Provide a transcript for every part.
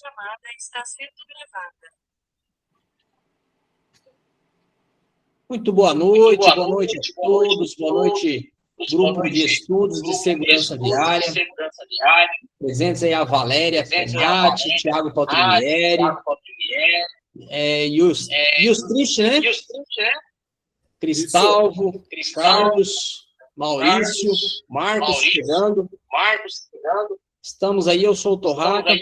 chamada está sendo gravada. Muito boa noite a todos, boa noite, Grupo de Estudos de Segurança Viária. Presentes aí a Valéria Fenati, Thiago Paltrinieri, e os Triste, né? Cristalvo, Carlos, Maurício, Marcos chegando. Estamos aí, eu sou o Torraca.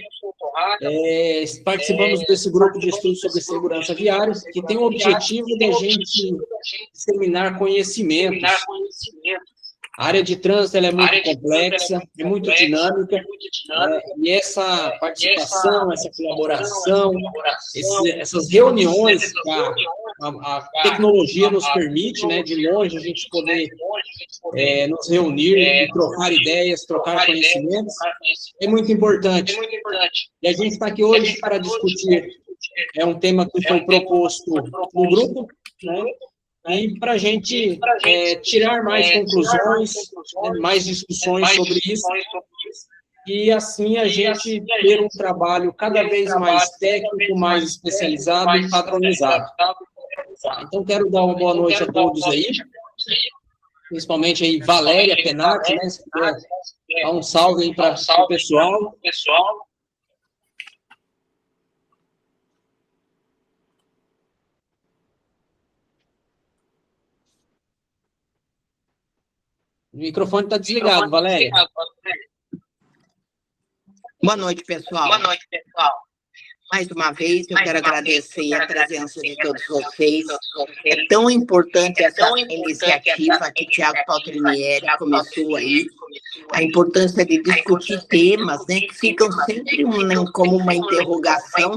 Participamos desse grupo de estudos sobre segurança viária, que tem o objetivo de a gente disseminar conhecimentos. A área de trânsito ela é muito complexa, é muito dinâmica, e essa participação, essa colaboração, essas reuniões que a tecnologia nos permite, né, de longe, a gente poder nos reunir e trocar ideias, trocar conhecimentos, é muito importante. E a gente está aqui hoje para discutir um tema que foi proposto no grupo, né? E para a gente tirar mais conclusões, mais discussões sobre isso, e assim a gente ter um trabalho cada vez mais técnico, mais especializado e padronizado. Então, quero dar uma boa noite a todos aí, principalmente aí Valéria Fenati, né, se puder dar um salve aí para o pessoal. O microfone está desligado, Valéria. Boa noite, pessoal. Mais uma vez, eu quero agradecer a presença de todos vocês. É tão importante essa iniciativa que o Thiago Paltrinieri começou aí, a importância de discutir temas, né, que ficam sempre como uma interrogação,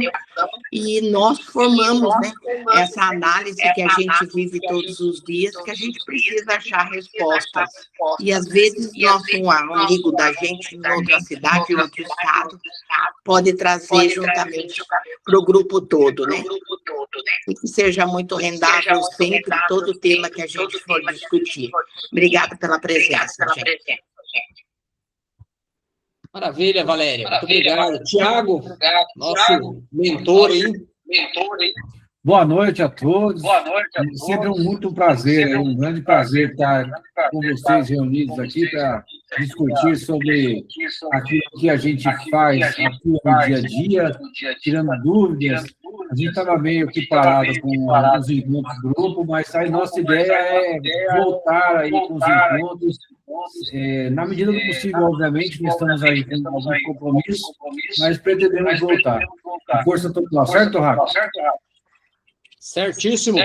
e nós formamos, né, essa análise que a gente vive todos os dias, que a gente precisa achar respostas. E, às vezes, um amigo da gente, em outra cidade, em outro estado, pode trazer juntamente para o grupo todo, né? E que seja muito rendável sempre todo o tema que a gente for discutir. Obrigada pela presença, gente. Maravilha, Valéria. Muito obrigado. Tiago, nosso mentor aí. Boa noite a todos. Sempre muito prazer, um grande prazer estar com vocês reunidos aqui para discutir sobre aquilo que a gente faz aqui no dia a dia, tirando dúvidas. A gente estava meio que parado com os encontros do grupo, mas a nossa ideia é voltar aí com os encontros. Na medida do possível, obviamente, nós estamos aí com alguns compromissos, mas pretendemos voltar. A força total, certo, Rafa? Certíssimo.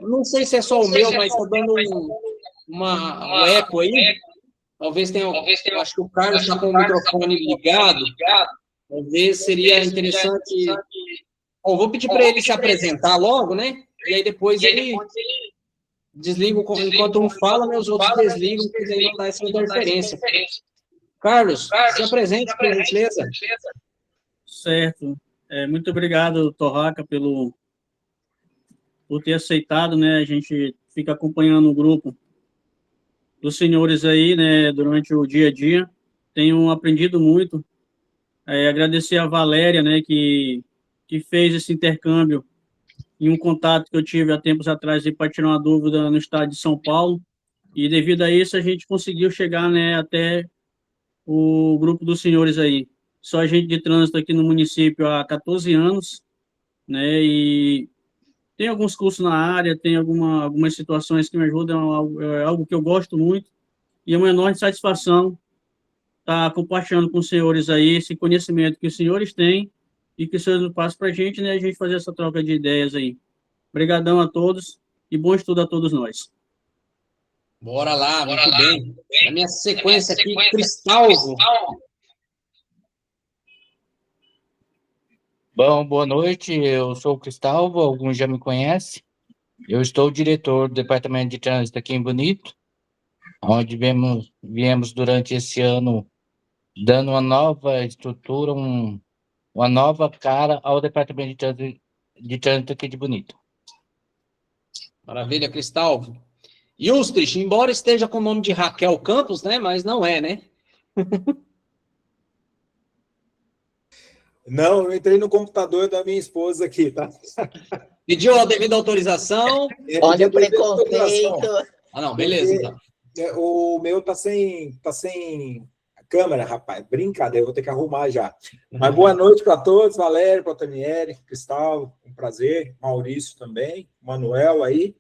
Não sei se é só o meu, mas está dando um eco aí. Talvez tenha. Acho que o Carlos está com o microfone ligado. Talvez seria interessante. Bom, vou pedir para ele se apresentar logo, né? E aí depois ele desliga enquanto um fala, né? Os outros desligam, porque aí não dá essa interferência. Carlos, se apresente, por gentileza. Certo. Muito obrigado, Torraca, por ter aceitado, né? A gente fica acompanhando o grupo dos senhores aí, né, durante o dia a dia. Tenho aprendido muito. Agradecer a Valéria, né, que fez esse intercâmbio em um contato que eu tive há tempos atrás para tirar uma dúvida no estado de São Paulo. E devido a isso, a gente conseguiu chegar, né, até o grupo dos senhores aí. Sou agente de trânsito aqui no município há 14 anos, né, e tem alguns cursos na área, tem algumas situações que me ajudam, é algo que eu gosto muito, e é uma enorme satisfação estar compartilhando com os senhores aí esse conhecimento que os senhores têm e que os senhores passam para a gente, né, a gente fazer essa troca de ideias aí. Obrigadão a todos e bom estudo a todos nós. Bora lá, muito bem. Na minha sequência aqui, Cristalvo. Bom, boa noite, eu sou o Cristalvo, alguns já me conhecem. Eu estou diretor do Departamento de Trânsito aqui em Bonito, onde viemos durante esse ano dando uma nova estrutura, uma nova cara ao Departamento de Trânsito aqui de Bonito. Maravilha, Cristalvo. Ilstrich, embora esteja com o nome de Raquel Campos, né, mas não é, né? Não, eu entrei no computador da minha esposa aqui, tá? Pediu a devida autorização? Olha o Pediu autorização. preconceito. Ah, não, beleza, então. O meu tá sem câmera, rapaz. Brincadeira, eu vou ter que arrumar já. Mas boa noite para todos, Valério, Platanieri, Cristal, um prazer. Maurício também, Manuel aí,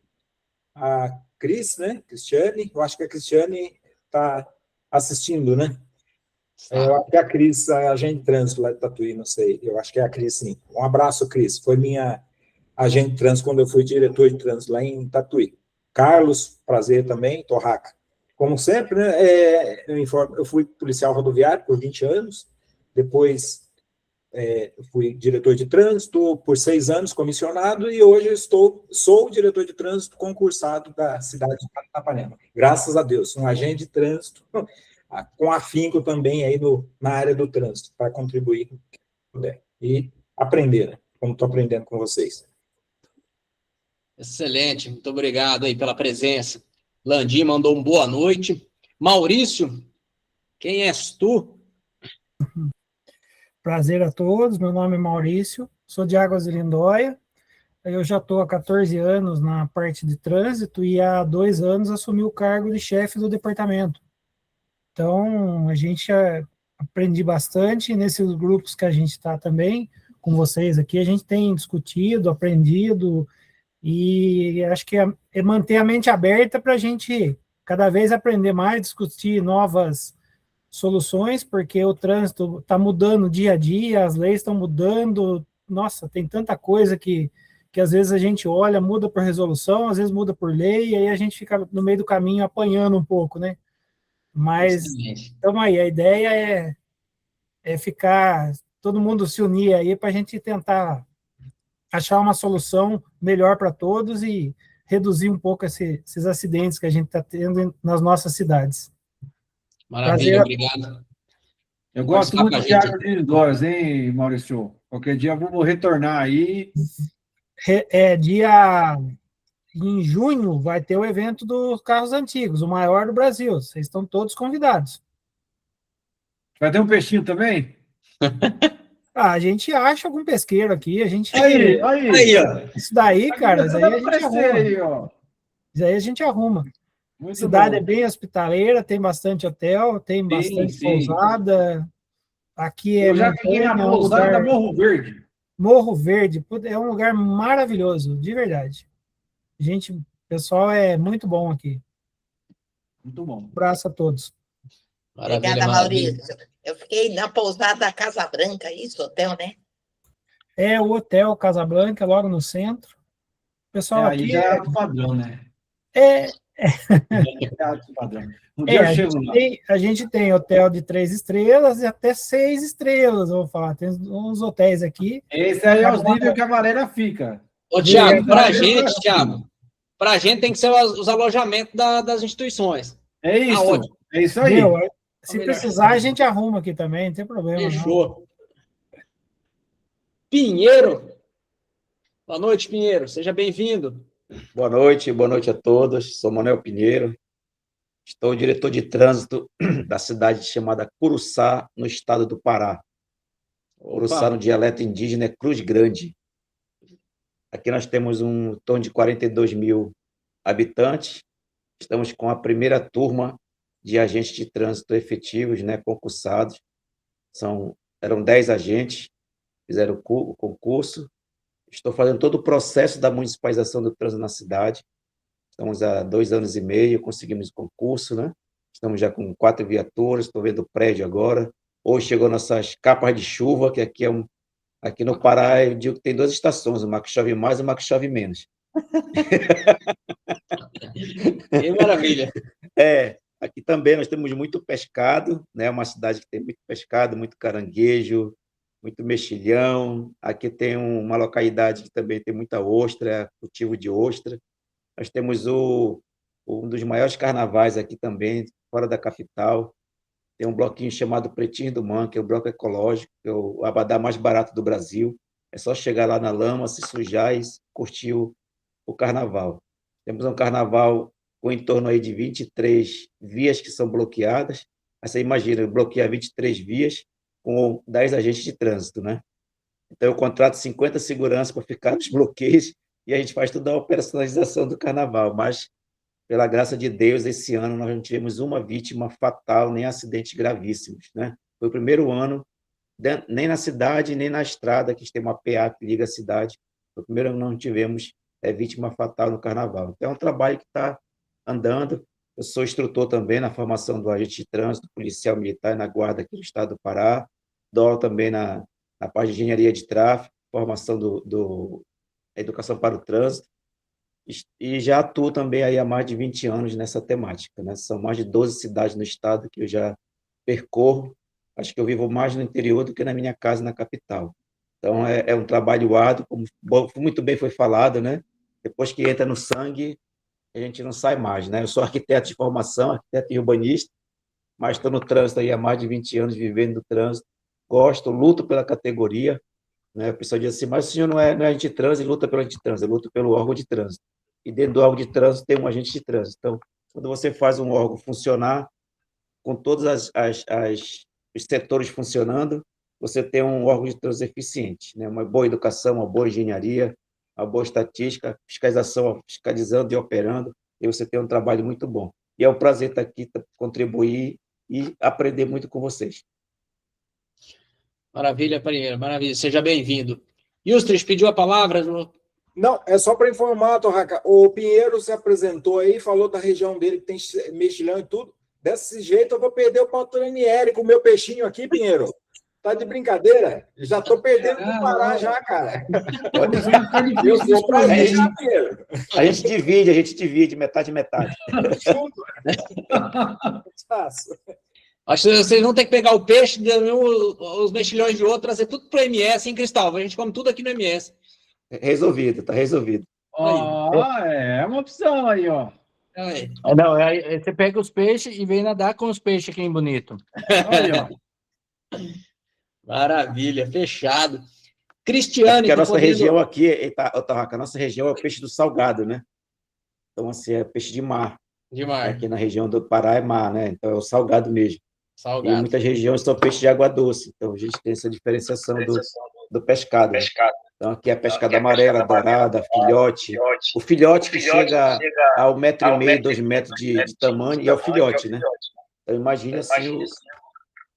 a Cris, né? Cristiane, eu acho que a Cristiane está assistindo, né? Eu acho que é a Cris, a agente de trânsito lá de Tatuí, não sei. Eu acho que é a Cris, sim. Um abraço, Cris. Foi minha agente de trânsito quando eu fui diretor de trânsito lá em Tatuí. Carlos, prazer também, Torraca. Como sempre, né, eu fui policial rodoviário por 20 anos, depois fui diretor de trânsito por 6 anos, comissionado, e hoje sou diretor de trânsito concursado da cidade de Paranapanema. Graças a Deus, um agente de trânsito com afinco também aí na área do trânsito, para contribuir com o que puder. E aprender, né, como estou aprendendo com vocês. Excelente, muito obrigado aí pela presença. Landim mandou boa noite. Maurício, quem és tu? Prazer a todos, meu nome é Maurício, sou de Águas de Lindóia, eu já estou há 14 anos na parte de trânsito e há 2 anos assumi o cargo de chefe do departamento. Então, a gente aprendi bastante nesses grupos que a gente está também, com vocês aqui, a gente tem discutido, aprendido, e acho que é manter a mente aberta para a gente cada vez aprender mais, discutir novas soluções, porque o trânsito está mudando dia a dia, as leis estão mudando, nossa, tem tanta coisa que às vezes a gente olha, muda por resolução, às vezes muda por lei, e aí a gente fica no meio do caminho apanhando um pouco, né? Mas, então aí, a ideia é ficar, todo mundo se unir aí para a gente tentar achar uma solução melhor para todos e reduzir um pouco esses acidentes que a gente está tendo nas nossas cidades. Maravilha, obrigado. Eu gosto muito de Águas de Lindóia, hein, Maurício? Qualquer dia eu vou retornar aí. Em junho vai ter o evento dos carros antigos, o maior do Brasil. Vocês estão todos convidados. Vai ter um peixinho também? A gente acha algum pesqueiro aqui, a gente... Aí, ó. Isso daí, cara, isso aí a gente arruma. Aí, ó. Isso aí a gente arruma. Muito a cidade bom. É bem hospitaleira, tem bastante hotel, tem bastante pousada. Aqui Eu já fiquei na pousada da Morro Verde. Morro Verde, é um lugar maravilhoso, de verdade. O pessoal é muito bom aqui. Muito bom. Um abraço a todos. Obrigada, Maurício. Eu fiquei na pousada da Casa Branca, isso, hotel, né? É o Hotel Casa Branca, logo no centro. O pessoal aí aqui já é alto padrão, né? É alto padrão. Um dia eu chego lá. A gente tem hotel de 3 estrelas e até 6 estrelas, eu vou falar. Tem uns hotéis aqui. Esse aí é os níveis que a Valéria fica. Ô, Tiago, pra gente tem que ser os alojamentos das instituições. É isso. É isso aí. Se precisar, a gente arruma aqui também, não tem problema. Fechou. Pinheiro. Boa noite, Pinheiro. Seja bem-vindo. Boa noite a todos. Sou Manuel Pinheiro. Estou diretor de trânsito da cidade chamada Curuçá, no estado do Pará. Curuçá, no dialeto indígena, é Cruz Grande. Aqui nós temos um torno de 42 mil habitantes. Estamos com a primeira turma de agentes de trânsito efetivos, né, concursados. Eram 10 agentes, fizeram o concurso. Estou fazendo todo o processo da municipalização do trânsito na cidade. Estamos há 2 anos e meio, conseguimos o concurso, né? Estamos já com 4 viaturas, estou vendo o prédio agora. Hoje chegou nossas capas de chuva, que aqui no Pará, eu digo que tem 2 estações, uma que chove mais e uma que chove menos. Que maravilha. Aqui também nós temos muito pescado, né? Uma cidade que tem muito pescado, muito caranguejo, muito mexilhão. Aqui tem uma localidade que também tem muita ostra, cultivo de ostra. Nós temos um dos maiores carnavais aqui também, fora da capital. Tem um bloquinho chamado Pretinho do Man, que é o bloco ecológico, que é o abadá mais barato do Brasil. É só chegar lá na lama, se sujar e curtir o carnaval. Temos um carnaval com em torno aí de 23 vias que são bloqueadas. Aí você imagina, bloquear 23 vias com 10 agentes de trânsito, né? Então, eu contrato 50 seguranças para ficar nos bloqueios e a gente faz toda a operacionalização do carnaval. Mas, pela graça de Deus, esse ano nós não tivemos uma vítima fatal, nem acidentes gravíssimos, né? Foi o primeiro ano, nem na cidade, nem na estrada, que tem uma PA que liga a cidade. Foi o primeiro ano que não tivemos vítima fatal no carnaval. Então, é um trabalho que está andando. Eu sou instrutor também na formação do agente de trânsito, policial militar e na guarda aqui do estado do Pará. Dou aula também na parte de engenharia de tráfego, formação do educação para o trânsito. E já atuo também aí há mais de 20 anos nessa temática, né? São mais de 12 cidades no estado que eu já percorro. Acho que eu vivo mais no interior do que na minha casa na capital. Então, é um trabalho árduo, como muito bem foi falado, né? Depois que entra no sangue, a gente não sai mais, né? Eu sou arquiteto de formação, arquiteto e urbanista, mas estou no trânsito aí há mais de 20 anos, vivendo do trânsito. Gosto, luto pela categoria, né? A pessoa diz assim, mas o senhor não é agente de trânsito e luta pelo agente de trânsito, eu luto pelo órgão de trânsito. E dentro do órgão de trânsito tem um agente de trânsito. Então, quando você faz um órgão funcionar, com todos os setores funcionando, você tem um órgão de trânsito eficiente, né? Uma boa educação, uma boa engenharia, uma boa estatística, fiscalização, fiscalizando e operando, e você tem um trabalho muito bom. E é um prazer estar aqui, contribuir e aprender muito com vocês. Maravilha, Pinheiro, maravilha. Seja bem-vindo. Yustres pediu a palavra. Não, é só para informar, Torraca. O Pinheiro se apresentou aí, falou da região dele, que tem mexilhão e tudo. Desse jeito, eu vou perder o Patronieri com o meu peixinho aqui, Pinheiro. Tá de brincadeira? Já tô perdendo pro Pará já, cara. Eu vou pra aí já, Pinheiro. A gente divide, metade, metade. Junto. Acho que vocês vão ter que pegar o peixe, os mexilhões de outro, trazer tudo pro MS, hein, Cristóvão? A gente come tudo aqui no MS. Resolvido, tá resolvido. É uma opção aí, ó. Aí. Não, aí você pega os peixes e vem nadar com os peixes aqui em Bonito. Aí, ó. Maravilha, fechado. Cristiane, porque a nossa região aqui, a nossa região é o peixe do salgado, né? Então, assim, é peixe de mar. De mar. Aqui na região do Pará é mar, né? Então, é o salgado mesmo. Salgado. E muitas regiões são peixe de água doce. Então, a gente tem essa diferenciação do pescado. Né? Então, aqui é a pescada amarela, dourada, filhote. O filhote que chega ao 1,5 m, 2 metros de tamanho, e é o filhote, né? Então, imagina assim...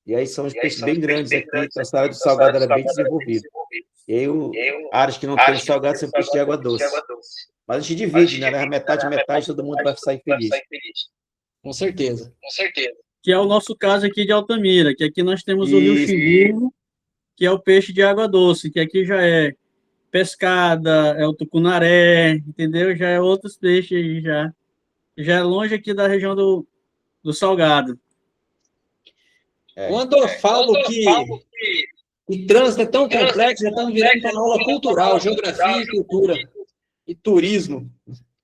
E aí são os peixes bem grandes aqui, então essa área do salgado era bem desenvolvida. E aí, áreas que não tem salgado são peixe de água doce. Mas a gente divide, né? Leva metade, todo mundo vai sair feliz. Com certeza. Que é o nosso caso aqui de Altamira, que aqui nós temos o Rio Xingu, que é o peixe de água doce, que aqui já é pescada, é o tucunaré, entendeu? Já é outros peixes aí, já é longe aqui da região do salgado. Quando eu falo que o trânsito é tão complexo, já estamos virando uma aula cultural, geografia e cultura, e turismo.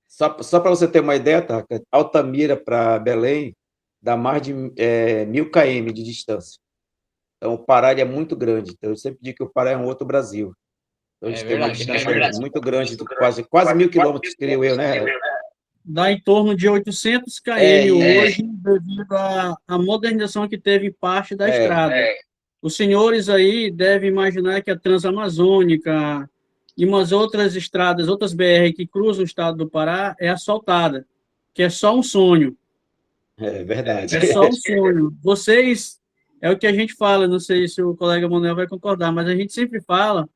Só para você ter uma ideia, tá? Altamira para Belém dá mais de 1.000 km de distância. Então, o Pará é muito grande. Então, eu sempre digo que o Pará é um outro Brasil. Então, a gente tem uma distância muito grande, quase 1.000 quilômetros, creio eu, né? Dá em torno de 800 km hoje, devido à modernização que teve em parte da estrada. Os senhores aí devem imaginar que a Transamazônica e umas outras estradas, outras BR que cruzam o estado do Pará, é asfaltada, que é só um sonho. É verdade. É só um sonho. Vocês, é o que a gente fala, não sei se o colega Manuel vai concordar, mas a gente sempre fala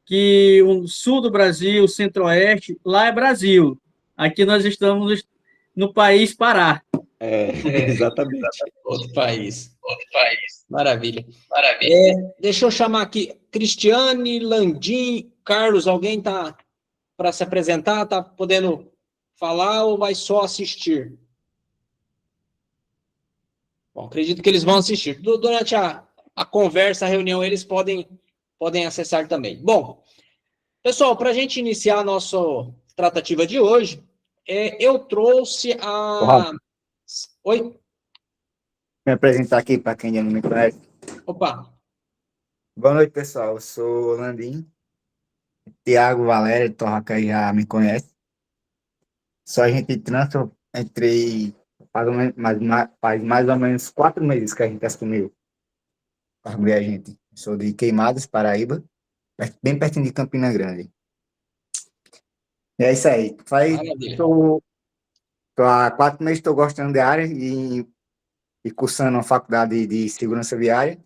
que o sul do Brasil, o centro-oeste, lá é Brasil. Aqui nós estamos no país Pará. Exatamente. Outro país. Maravilha. Deixa eu chamar aqui Cristiane, Landim, Carlos, alguém está para se apresentar? Está podendo falar ou vai só assistir? Bom, acredito que eles vão assistir. Durante a conversa, a reunião, eles podem acessar também. Bom, pessoal, para a gente iniciar a nossa tratativa de hoje, eu trouxe a... Oi? Me apresentar aqui para quem ainda não me conhece. Opa! Boa noite, pessoal. Eu sou o Landim. Tiago, Valério, Torraca já me conhece. Sou agente de trânsito, entrei faz mais ou menos 4 meses que a gente assumiu a gente. Sou de Queimadas, Paraíba. bem pertinho de Campina Grande. E é isso aí. Maravilha. Tô há 4 meses, estou gostando da área e cursando a faculdade de segurança viária,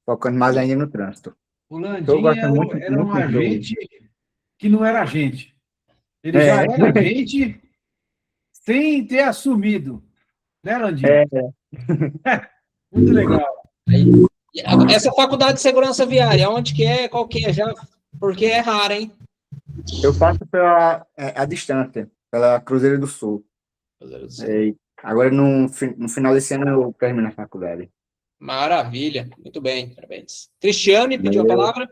focando mais ainda no trânsito. O Estou Landim gostando muito, era um muito do... agente que não era agente. Ele já era agente sem ter assumido. Né, Landim? Muito legal. Essa faculdade de segurança viária, onde que é, qual que é já? Porque é rara, hein? Eu faço pela a distância, pela Cruzeiro do Sul. Agora, no final desse ano, eu termino a faculdade. Maravilha, muito bem, parabéns. Cristiane pediu a palavra.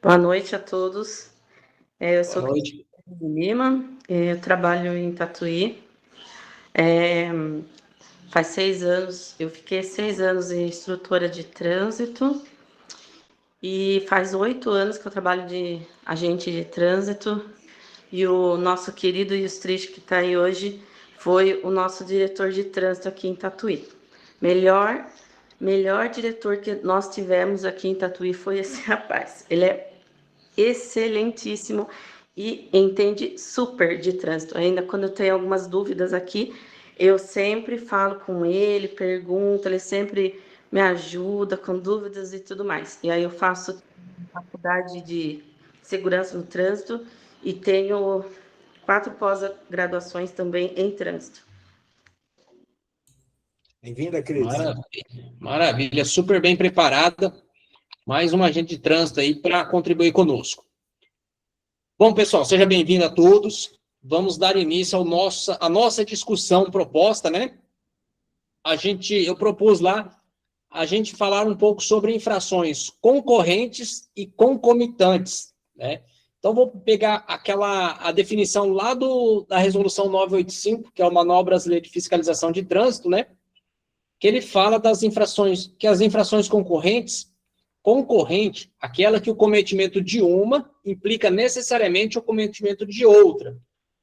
Boa noite a todos. Eu sou Boa noite. Cristiane Lima, eu trabalho em Tatuí. Faz 6 anos, eu fiquei 6 anos em instrutora de trânsito e faz 8 anos que eu trabalho de agente de trânsito. E o nosso querido Yustrich, que está aí hoje, foi o nosso diretor de trânsito aqui em Tatuí. Melhor diretor que nós tivemos aqui em Tatuí foi esse rapaz. Ele é excelentíssimo e entende super de trânsito. Ainda quando eu tenho algumas dúvidas aqui, eu sempre falo com ele, pergunto, ele sempre me ajuda com dúvidas e tudo mais. E aí eu faço faculdade de segurança no trânsito e tenho 4 pós-graduações também em trânsito. Bem-vinda, Cris. Maravilha, super bem preparada. Mais um agente de trânsito aí para contribuir conosco. Bom, pessoal, seja bem-vindo a todos. Vamos dar início à nossa discussão proposta, né? Eu propus lá a gente falar um pouco sobre infrações concorrentes e concomitantes, né? Então, vou pegar a definição lá da Resolução 985, que é o Manual Brasileiro de Fiscalização de Trânsito, né? Que ele fala das infrações, que as infrações concorrente, aquela que o cometimento de uma implica necessariamente o cometimento de outra.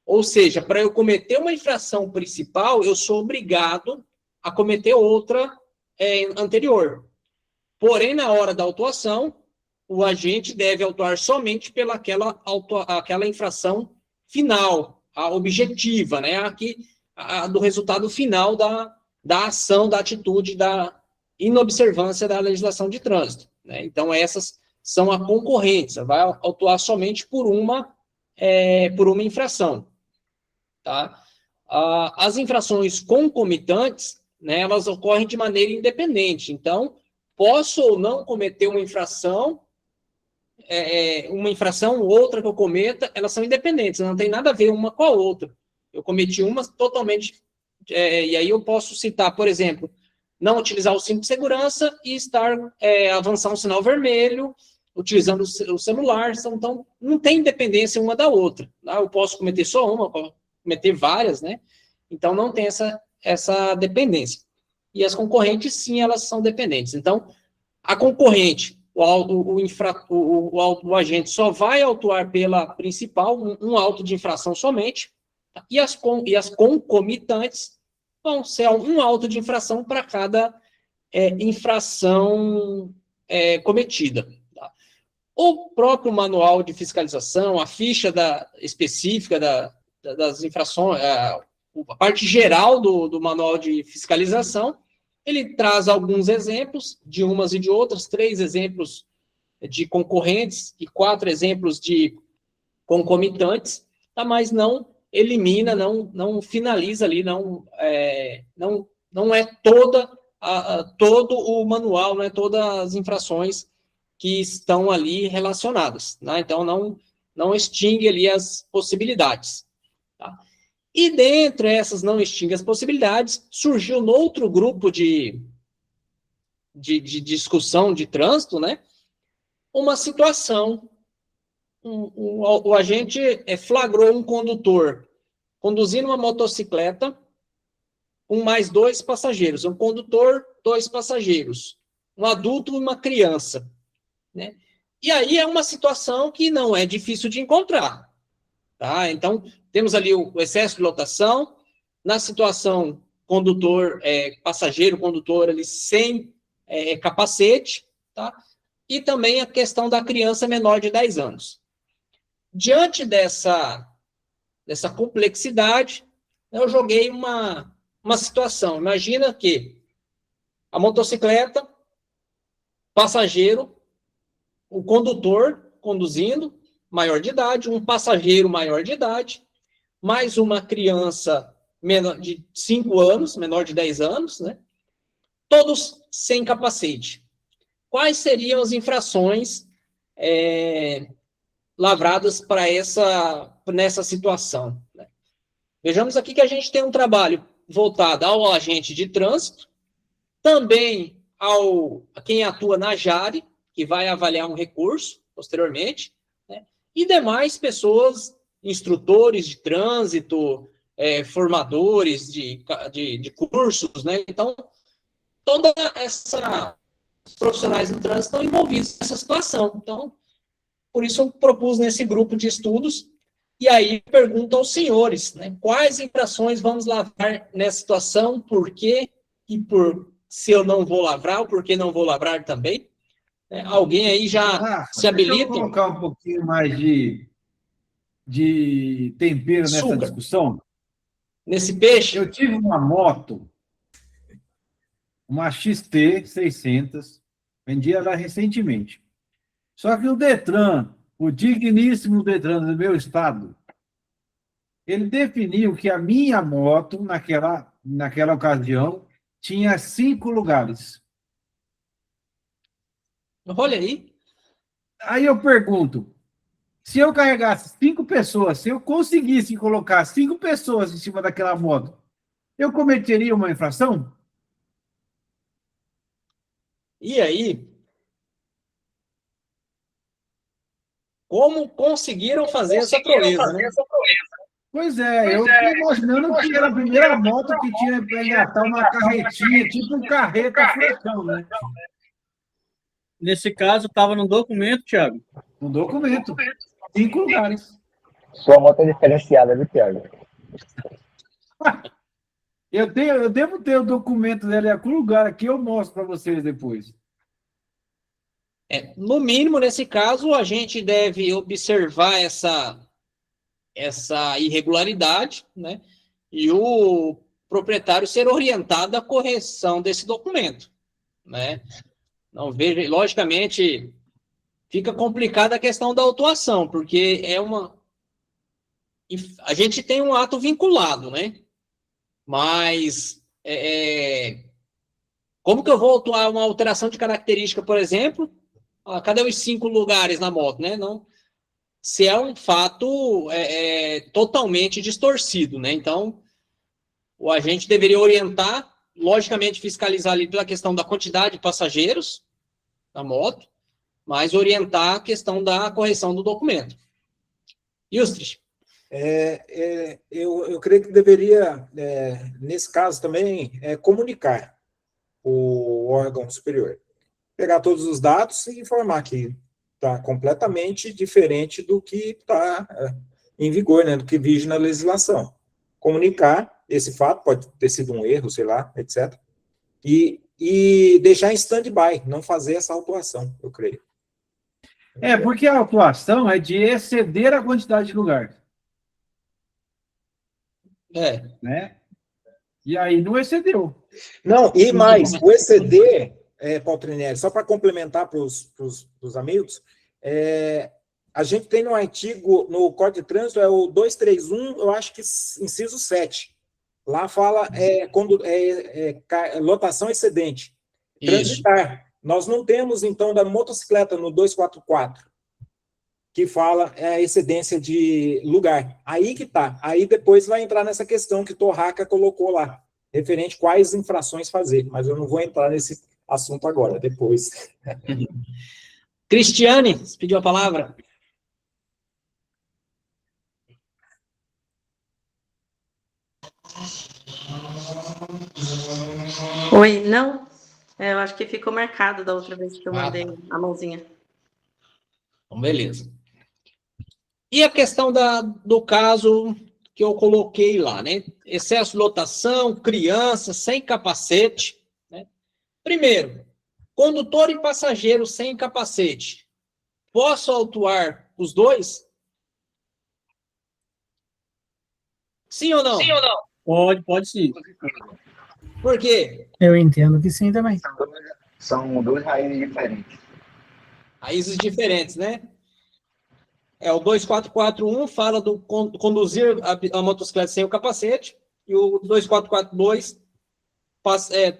Ou seja, para eu cometer uma infração principal, eu sou obrigado a cometer outra anterior. Porém, na hora da autuação, o agente deve autuar somente aquela infração final, a objetiva, né? Do resultado final da ação, da atitude, da inobservância da legislação de trânsito, né? Então, essas são a concorrência, vai autuar somente por uma infração. Tá? As infrações concomitantes, né, elas ocorrem de maneira independente. Então, posso ou não cometer uma infração, outra que eu cometa, elas são independentes, não tem nada a ver uma com a outra. Eu cometi uma totalmente, e aí eu posso citar, por exemplo, não utilizar o cinto de segurança e avançar um sinal vermelho, utilizando o celular, então não tem independência uma da outra. Tá? Eu posso cometer só uma, cometer várias, né? Então não tem essa dependência. E as concorrentes, sim, elas são dependentes. Então, a concorrente, o agente só vai autuar pela principal, um auto de infração somente, e as concomitantes vão ser um auto de infração para cada infração cometida. Tá? O próprio manual de fiscalização, a ficha específica das infrações, a parte geral do manual de fiscalização, ele traz alguns exemplos de umas e de outras, 3 exemplos de concorrentes e 4 exemplos de concomitantes, tá? Mas não elimina, não finaliza ali, não é todo o manual, não é todas as infrações que estão ali relacionadas, né? Então, não extingue ali as possibilidades. Tá? E dentre essas não extingue as possibilidades, surgiu no outro grupo de discussão de trânsito, né? Uma situação, o agente flagrou um condutor conduzindo uma motocicleta com mais 2 passageiros, um condutor, 2 passageiros, um adulto e uma criança, né? E aí é uma situação que não é difícil de encontrar, tá? Então, temos ali o excesso de lotação, na situação passageiro, condutor ali sem capacete, tá? e também a questão da criança menor de 10 anos. Diante dessa complexidade, eu joguei uma situação. Imagina que a motocicleta, passageiro, o condutor conduzindo, maior de idade, um passageiro maior de idade, mais uma criança menor de 5 anos, menor de 10 anos, né? Todos sem capacete. Quais seriam as infrações lavradas para nessa situação? Né? Vejamos aqui que a gente tem um trabalho voltado ao agente de trânsito, também a quem atua na JARE, que vai avaliar um recurso posteriormente, né? E demais pessoas, instrutores de trânsito, formadores de cursos, né? Então, toda os profissionais do trânsito estão envolvidos nessa situação. Então, por isso eu propus nesse grupo de estudos, e aí pergunto aos senhores, né, quais infrações vamos lavrar nessa situação, por quê, e se eu não vou lavrar, ou por que não vou lavrar também. Alguém aí já se habilita? Deixa eu colocar um pouquinho mais de tempero nessa discussão. Nesse peixe? Eu tive uma moto, uma XT 600, vendi ela recentemente. Só que o Detran, o digníssimo Detran do meu estado, ele definiu que a minha moto, naquela ocasião, tinha 5 lugares. Olha aí. Aí eu pergunto, se eu carregasse 5 pessoas, se eu conseguisse colocar 5 pessoas em cima daquela moto, eu cometeria uma infração? E aí? Como conseguiram fazer essa proeza, né? Pois é, eu estou imaginando que era a primeira moto que tinha que engatar uma carretinha, tipo um carreta furacão, né? Nesse caso, estava no documento, Thiago? No documento. 5 lugares. Sua moto é diferenciada, viu, Thiago? Eu devo ter o documento dela em algum lugar aqui, eu mostro para vocês depois. No mínimo, nesse caso, a gente deve observar essa irregularidade, né? E o proprietário ser orientado à correção desse documento, né? Não vejo, logicamente, fica complicada a questão da autuação, porque a gente tem um ato vinculado, né? Mas como que eu vou autuar uma alteração de característica, por exemplo? Cadê os 5 lugares na moto, né? Não, se é um fato totalmente distorcido, né? Então, o agente deveria orientar, logicamente fiscalizar ali pela questão da quantidade de passageiros da moto, mas orientar a questão da correção do documento. Illustre. Eu creio que deveria, nesse caso também, comunicar o órgão superior. Pegar todos os dados e informar que está completamente diferente do que está em vigor, né, do que vige na legislação. Comunicar esse fato, pode ter sido um erro, sei lá, etc. E deixar em stand-by, não fazer essa autuação, eu creio. Porque a autuação é de exceder a quantidade de lugar. Né? E aí não excedeu. Não, e mais, o exceder, Paltrinieri, só para complementar para os amigos, a gente tem no artigo, no Código de Trânsito, é o 231, eu acho que inciso 7. Lá fala lotação excedente. Transitar. Nós não temos, então, da motocicleta no 244, que fala excedência de lugar. Aí que está. Aí depois vai entrar nessa questão que Torraca colocou lá, referente quais infrações fazer. Mas eu não vou entrar nesse assunto agora, depois. Cristiane, você pediu a palavra. Oi, não? Eu acho que ficou marcado da outra vez que eu mandei a mãozinha. Então, beleza. E a questão do caso que eu coloquei lá, né? Excesso de lotação, criança, sem capacete, né? Primeiro, condutor e passageiro sem capacete, posso autuar os dois? Sim ou não? Sim ou não? Pode sim. Por quê? Eu entendo que sim também. São duas raízes diferentes. Raízes diferentes, né? O 2441 fala do conduzir a motocicleta sem o capacete, e o 2442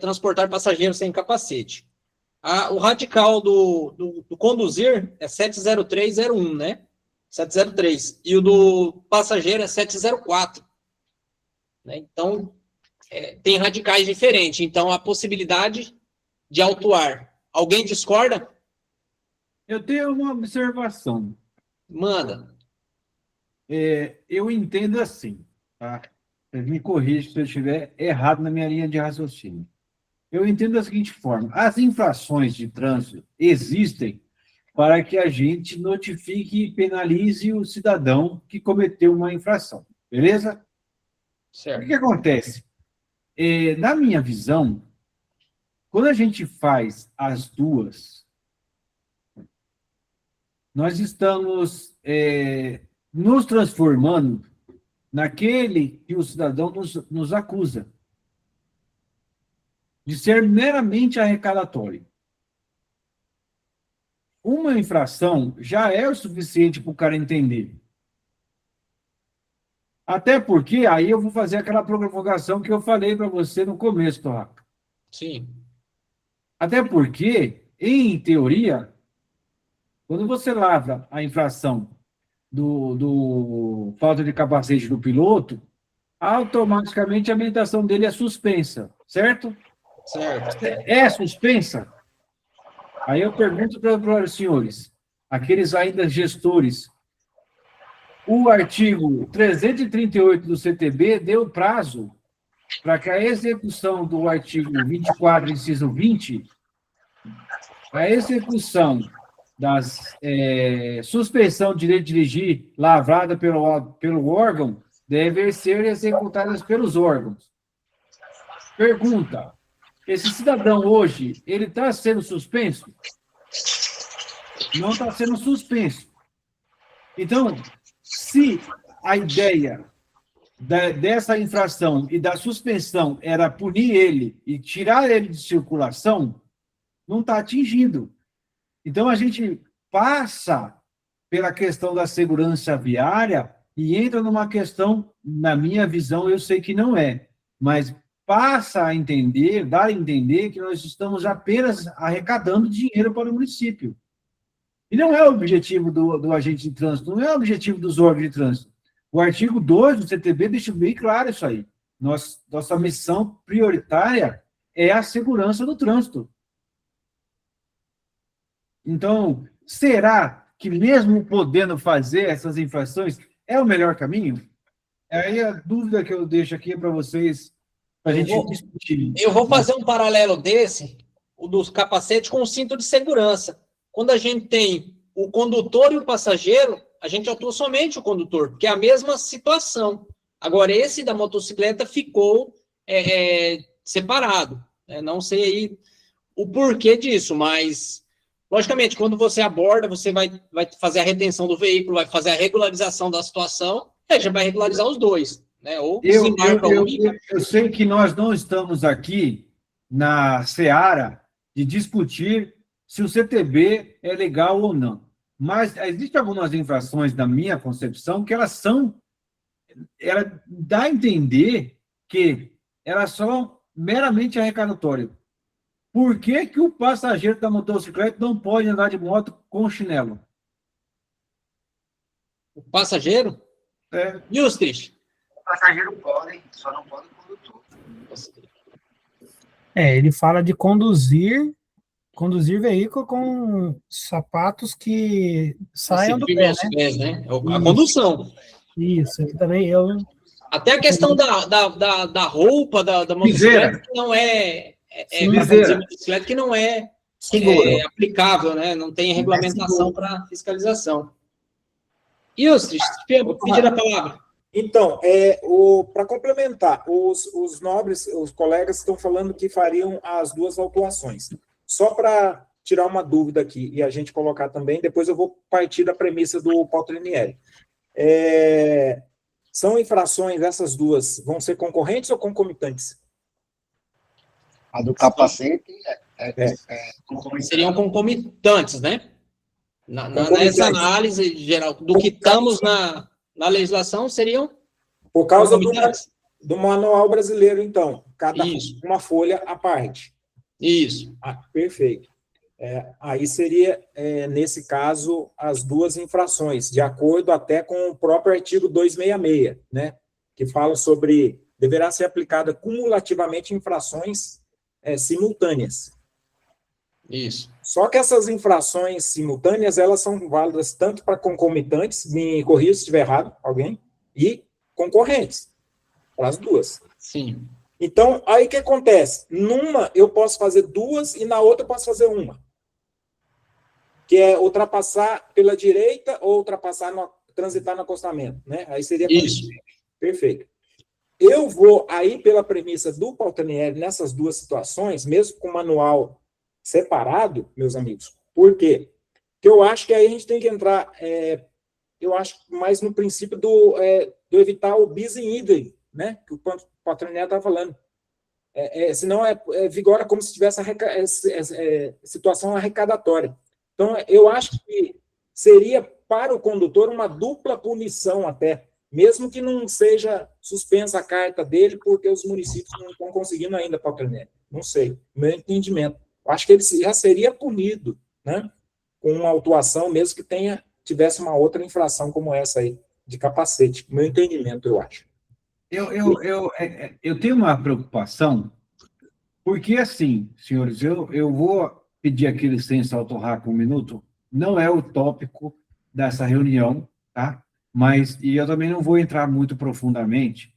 transportar passageiros sem capacete. O radical do conduzir é 70301, né? 703. E o do passageiro é 704. Né? Então, tem radicais diferentes. Então, a possibilidade de autuar. Alguém discorda? Eu tenho uma observação. Manda. Eu entendo assim, tá? Me corrija se eu estiver errado na minha linha de raciocínio. Eu entendo da seguinte forma: as infrações de trânsito existem para que a gente notifique e penalize o cidadão que cometeu uma infração, beleza? Certo. O que acontece? Na minha visão, quando a gente faz as duas, nós estamos nos transformando naquele que o cidadão nos acusa de ser meramente arrecadatório. Uma infração já é o suficiente para o cara entender. Até porque, aí eu vou fazer aquela provocação que eu falei para você no começo, Torraca. Sim. Até porque, em teoria, quando você lavra a infração do falta de capacete do piloto, automaticamente a habilitação dele é suspensa, certo? Certo. É suspensa? Aí eu pergunto para os senhores, aqueles ainda gestores, o artigo 338 do CTB deu prazo para que a execução do artigo 24, inciso 20, a execução das suspensão de direito de dirigir lavrada pelo órgão deve ser executadas pelos órgãos. Pergunta: esse cidadão hoje, ele está sendo suspenso? Não está sendo suspenso. Então, se a ideia dessa infração e da suspensão era punir ele e tirar ele de circulação, não está atingido. Então, a gente passa pela questão da segurança viária e entra numa questão, na minha visão, eu sei que não é, mas passa a entender, dar a entender que nós estamos apenas arrecadando dinheiro para o município. E não é o objetivo do agente de trânsito, não é o objetivo dos órgãos de trânsito. O artigo 2 do CTB deixa bem claro isso aí. Nossa missão prioritária é a segurança do trânsito. Então, será que mesmo podendo fazer essas infrações é o melhor caminho? Aí a dúvida que eu deixo aqui para vocês, para a gente discutir. Eu vou fazer um paralelo desse, o dos capacetes, com o cinto de segurança. Quando a gente tem o condutor e o passageiro, a gente atua somente o condutor, porque é a mesma situação. Agora, esse da motocicleta ficou separado. Não sei aí o porquê disso, mas, logicamente, quando você aborda, você vai fazer a retenção do veículo, vai fazer a regularização da situação, já vai regularizar os dois. Né? Ou eu sei que nós não estamos aqui na seara de discutir se o CTB é legal ou não. Mas existem algumas infrações, na minha concepção, que ela dá a entender que elas são meramente arrecadatórias. Por que que o passageiro da motocicleta não pode andar de moto com chinelo? O passageiro? Justrich. O passageiro pode, só não pode o condutor. Ele fala de conduzir veículo com sapatos que saiam do pé, né? A condução. Isso, também Até a questão da roupa da motocicleta, que não motocicleta que não é aplicável, né? Não tem regulamentação para fiscalização. Justrich, vou pedir a palavra. Então, para complementar, os nobres, os colegas estão falando que fariam as duas autuações. só para tirar uma dúvida aqui e a gente colocar também, depois eu vou partir da premissa do Paltrinieri. São infrações, essas duas, vão ser concorrentes ou concomitantes? A do capacete Seriam concomitantes, né? Concomitantes. Nessa análise geral do que estamos na legislação, seriam Por causa concomitantes. do manual brasileiro, então. Cada Isso. uma folha à parte. Isso. Perfeito. Aí seria, nesse caso, as duas infrações, de acordo até com o próprio artigo 266, né? Que fala sobre deverá ser aplicada cumulativamente infrações simultâneas. Isso. Só que essas infrações simultâneas, elas são válidas tanto para concomitantes, me corrija se estiver errado, alguém, e concorrentes, para as duas. Sim. Então, aí o que acontece? Numa, eu posso fazer duas, e na outra eu posso fazer uma. Que é ultrapassar pela direita ou transitar no acostamento, né? Aí seria... Isso. Perfeito. Eu vou aí pela premissa do Paltrinieri nessas duas situações, mesmo com o manual separado, meus amigos. Por quê? Porque eu acho que aí a gente tem que entrar, eu acho, mais no princípio do evitar o bis in idem, né? Que o Paltrinieri está falando. Senão vigora como se tivesse situação arrecadatória. Então, eu acho que seria para o condutor uma dupla punição até, mesmo que não seja suspensa a carta dele, porque os municípios não estão conseguindo ainda, Paltrinieri. Não sei, meu entendimento. Eu acho que ele já seria punido, né, com uma autuação, mesmo que tivesse uma outra infração como essa aí, de capacete. Meu entendimento, eu acho. Eu tenho uma preocupação, porque, assim, senhores, eu vou pedir aqui licença ao Torraca um minuto, não é o tópico dessa reunião, tá? E eu também não vou entrar muito profundamente,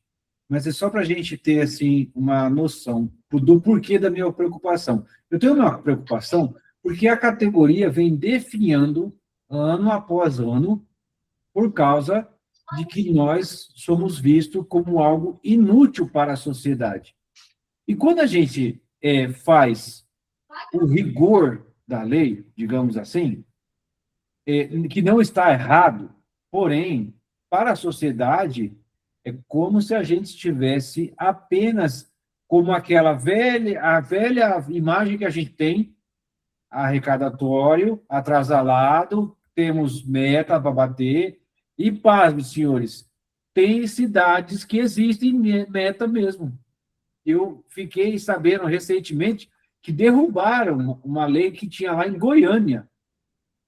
mas é só para a gente ter, assim, uma noção do porquê da minha preocupação. Eu tenho uma preocupação porque a categoria vem definhando, ano após ano, por causa de que nós somos vistos como algo inútil para a sociedade. E quando a gente faz o rigor da lei, digamos assim, que não está errado, porém, para a sociedade, é como se a gente estivesse apenas como a velha imagem que a gente tem, arrecadatório, atrasalado, temos meta para bater, e, pasme, senhores, tem cidades que existem meta mesmo. Eu fiquei sabendo recentemente que derrubaram uma lei que tinha lá em Goiânia,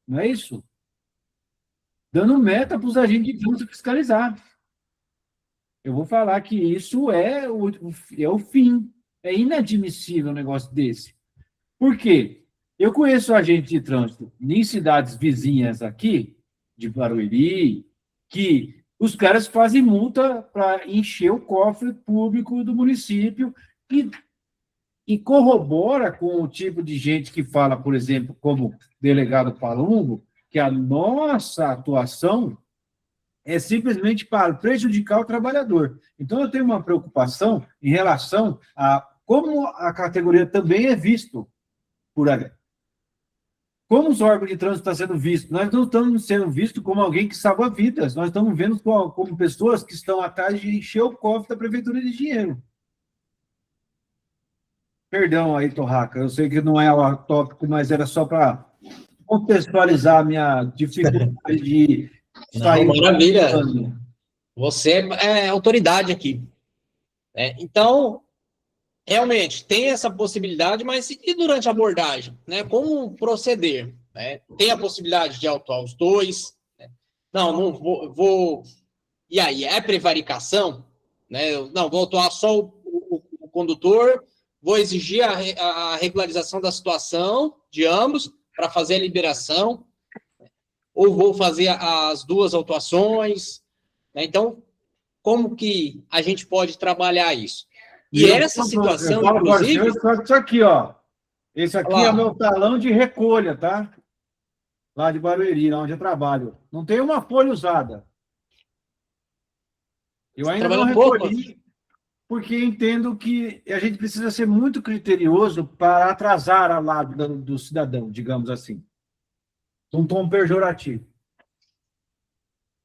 não é isso? Dando meta para os agentes de trânsito fiscalizar. Eu vou falar que isso é o fim. É inadmissível um negócio desse. Por quê? Eu conheço agente de trânsito em cidades vizinhas aqui, de Barueri, que os caras fazem multa para encher o cofre público do município e corrobora com o tipo de gente que fala, por exemplo, como delegado Palumbo, que a nossa atuação é simplesmente para prejudicar o trabalhador. Então, eu tenho uma preocupação em relação a como a categoria também é visto por aí. Como os órgãos de trânsito estão sendo vistos? Nós não estamos sendo vistos como alguém que salva vidas, nós estamos vendo como pessoas que estão atrás de encher o cofre da prefeitura de dinheiro. Perdão aí, Torraca, eu sei que não é o tópico, mas era só para contextualizar a minha dificuldade de sair. Não, maravilha. Você é autoridade aqui. Então, realmente, tem essa possibilidade, mas e durante a abordagem? Né? Como proceder? Né? Tem a possibilidade de autuar os dois? Né? Não vou... E aí, é prevaricação? Né? Não, vou autuar só o condutor, vou exigir a regularização da situação de ambos para fazer a liberação, ou vou fazer as duas autuações? Né? Então, como que a gente pode trabalhar isso? E essa situação, inclusive... Isso aqui, ó. Esse aqui é meu talão de recolha, tá? Lá de Barueri, lá onde eu trabalho. Não tem uma folha usada. Eu ainda não recolhi. porque entendo que a gente precisa ser muito criterioso para atrasar a lado do cidadão, digamos assim. Um tom pejorativo.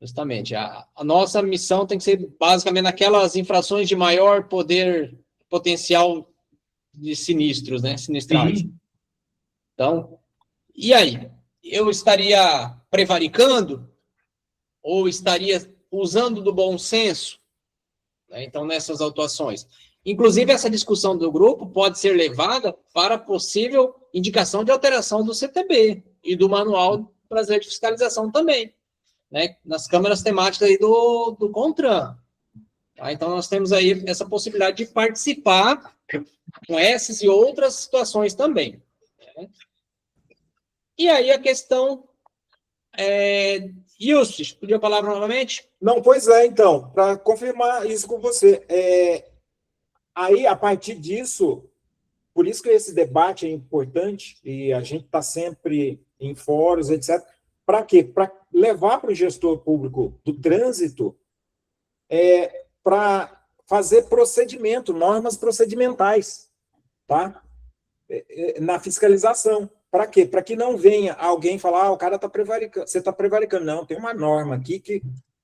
Justamente. A nossa missão tem que ser basicamente naquelas infrações de maior poder potencial de sinistros, né? Sinistragem. Sim. Então, e aí? Eu estaria prevaricando ou estaria usando do bom senso, né? Então, nessas autuações. Inclusive, essa discussão do grupo pode ser levada para possível indicação de alteração do CTB e do Manual Brasileiro de Fiscalização também, né? Nas câmaras temáticas aí do CONTRAN. Tá? Então, nós temos aí essa possibilidade de participar com essas e outras situações também, né? E aí a questão... Justus, pediu a palavra novamente? Não, pois é, então, para confirmar isso com você. Aí, a partir disso, por isso que esse debate é importante, e a gente está sempre em fóruns, etc. Para quê? Para levar para o gestor público do trânsito para fazer procedimento, normas procedimentais, tá? Na fiscalização. Para quê? Para que não venha alguém falar, o cara está prevaricando, você está prevaricando. Não, tem uma norma aqui que,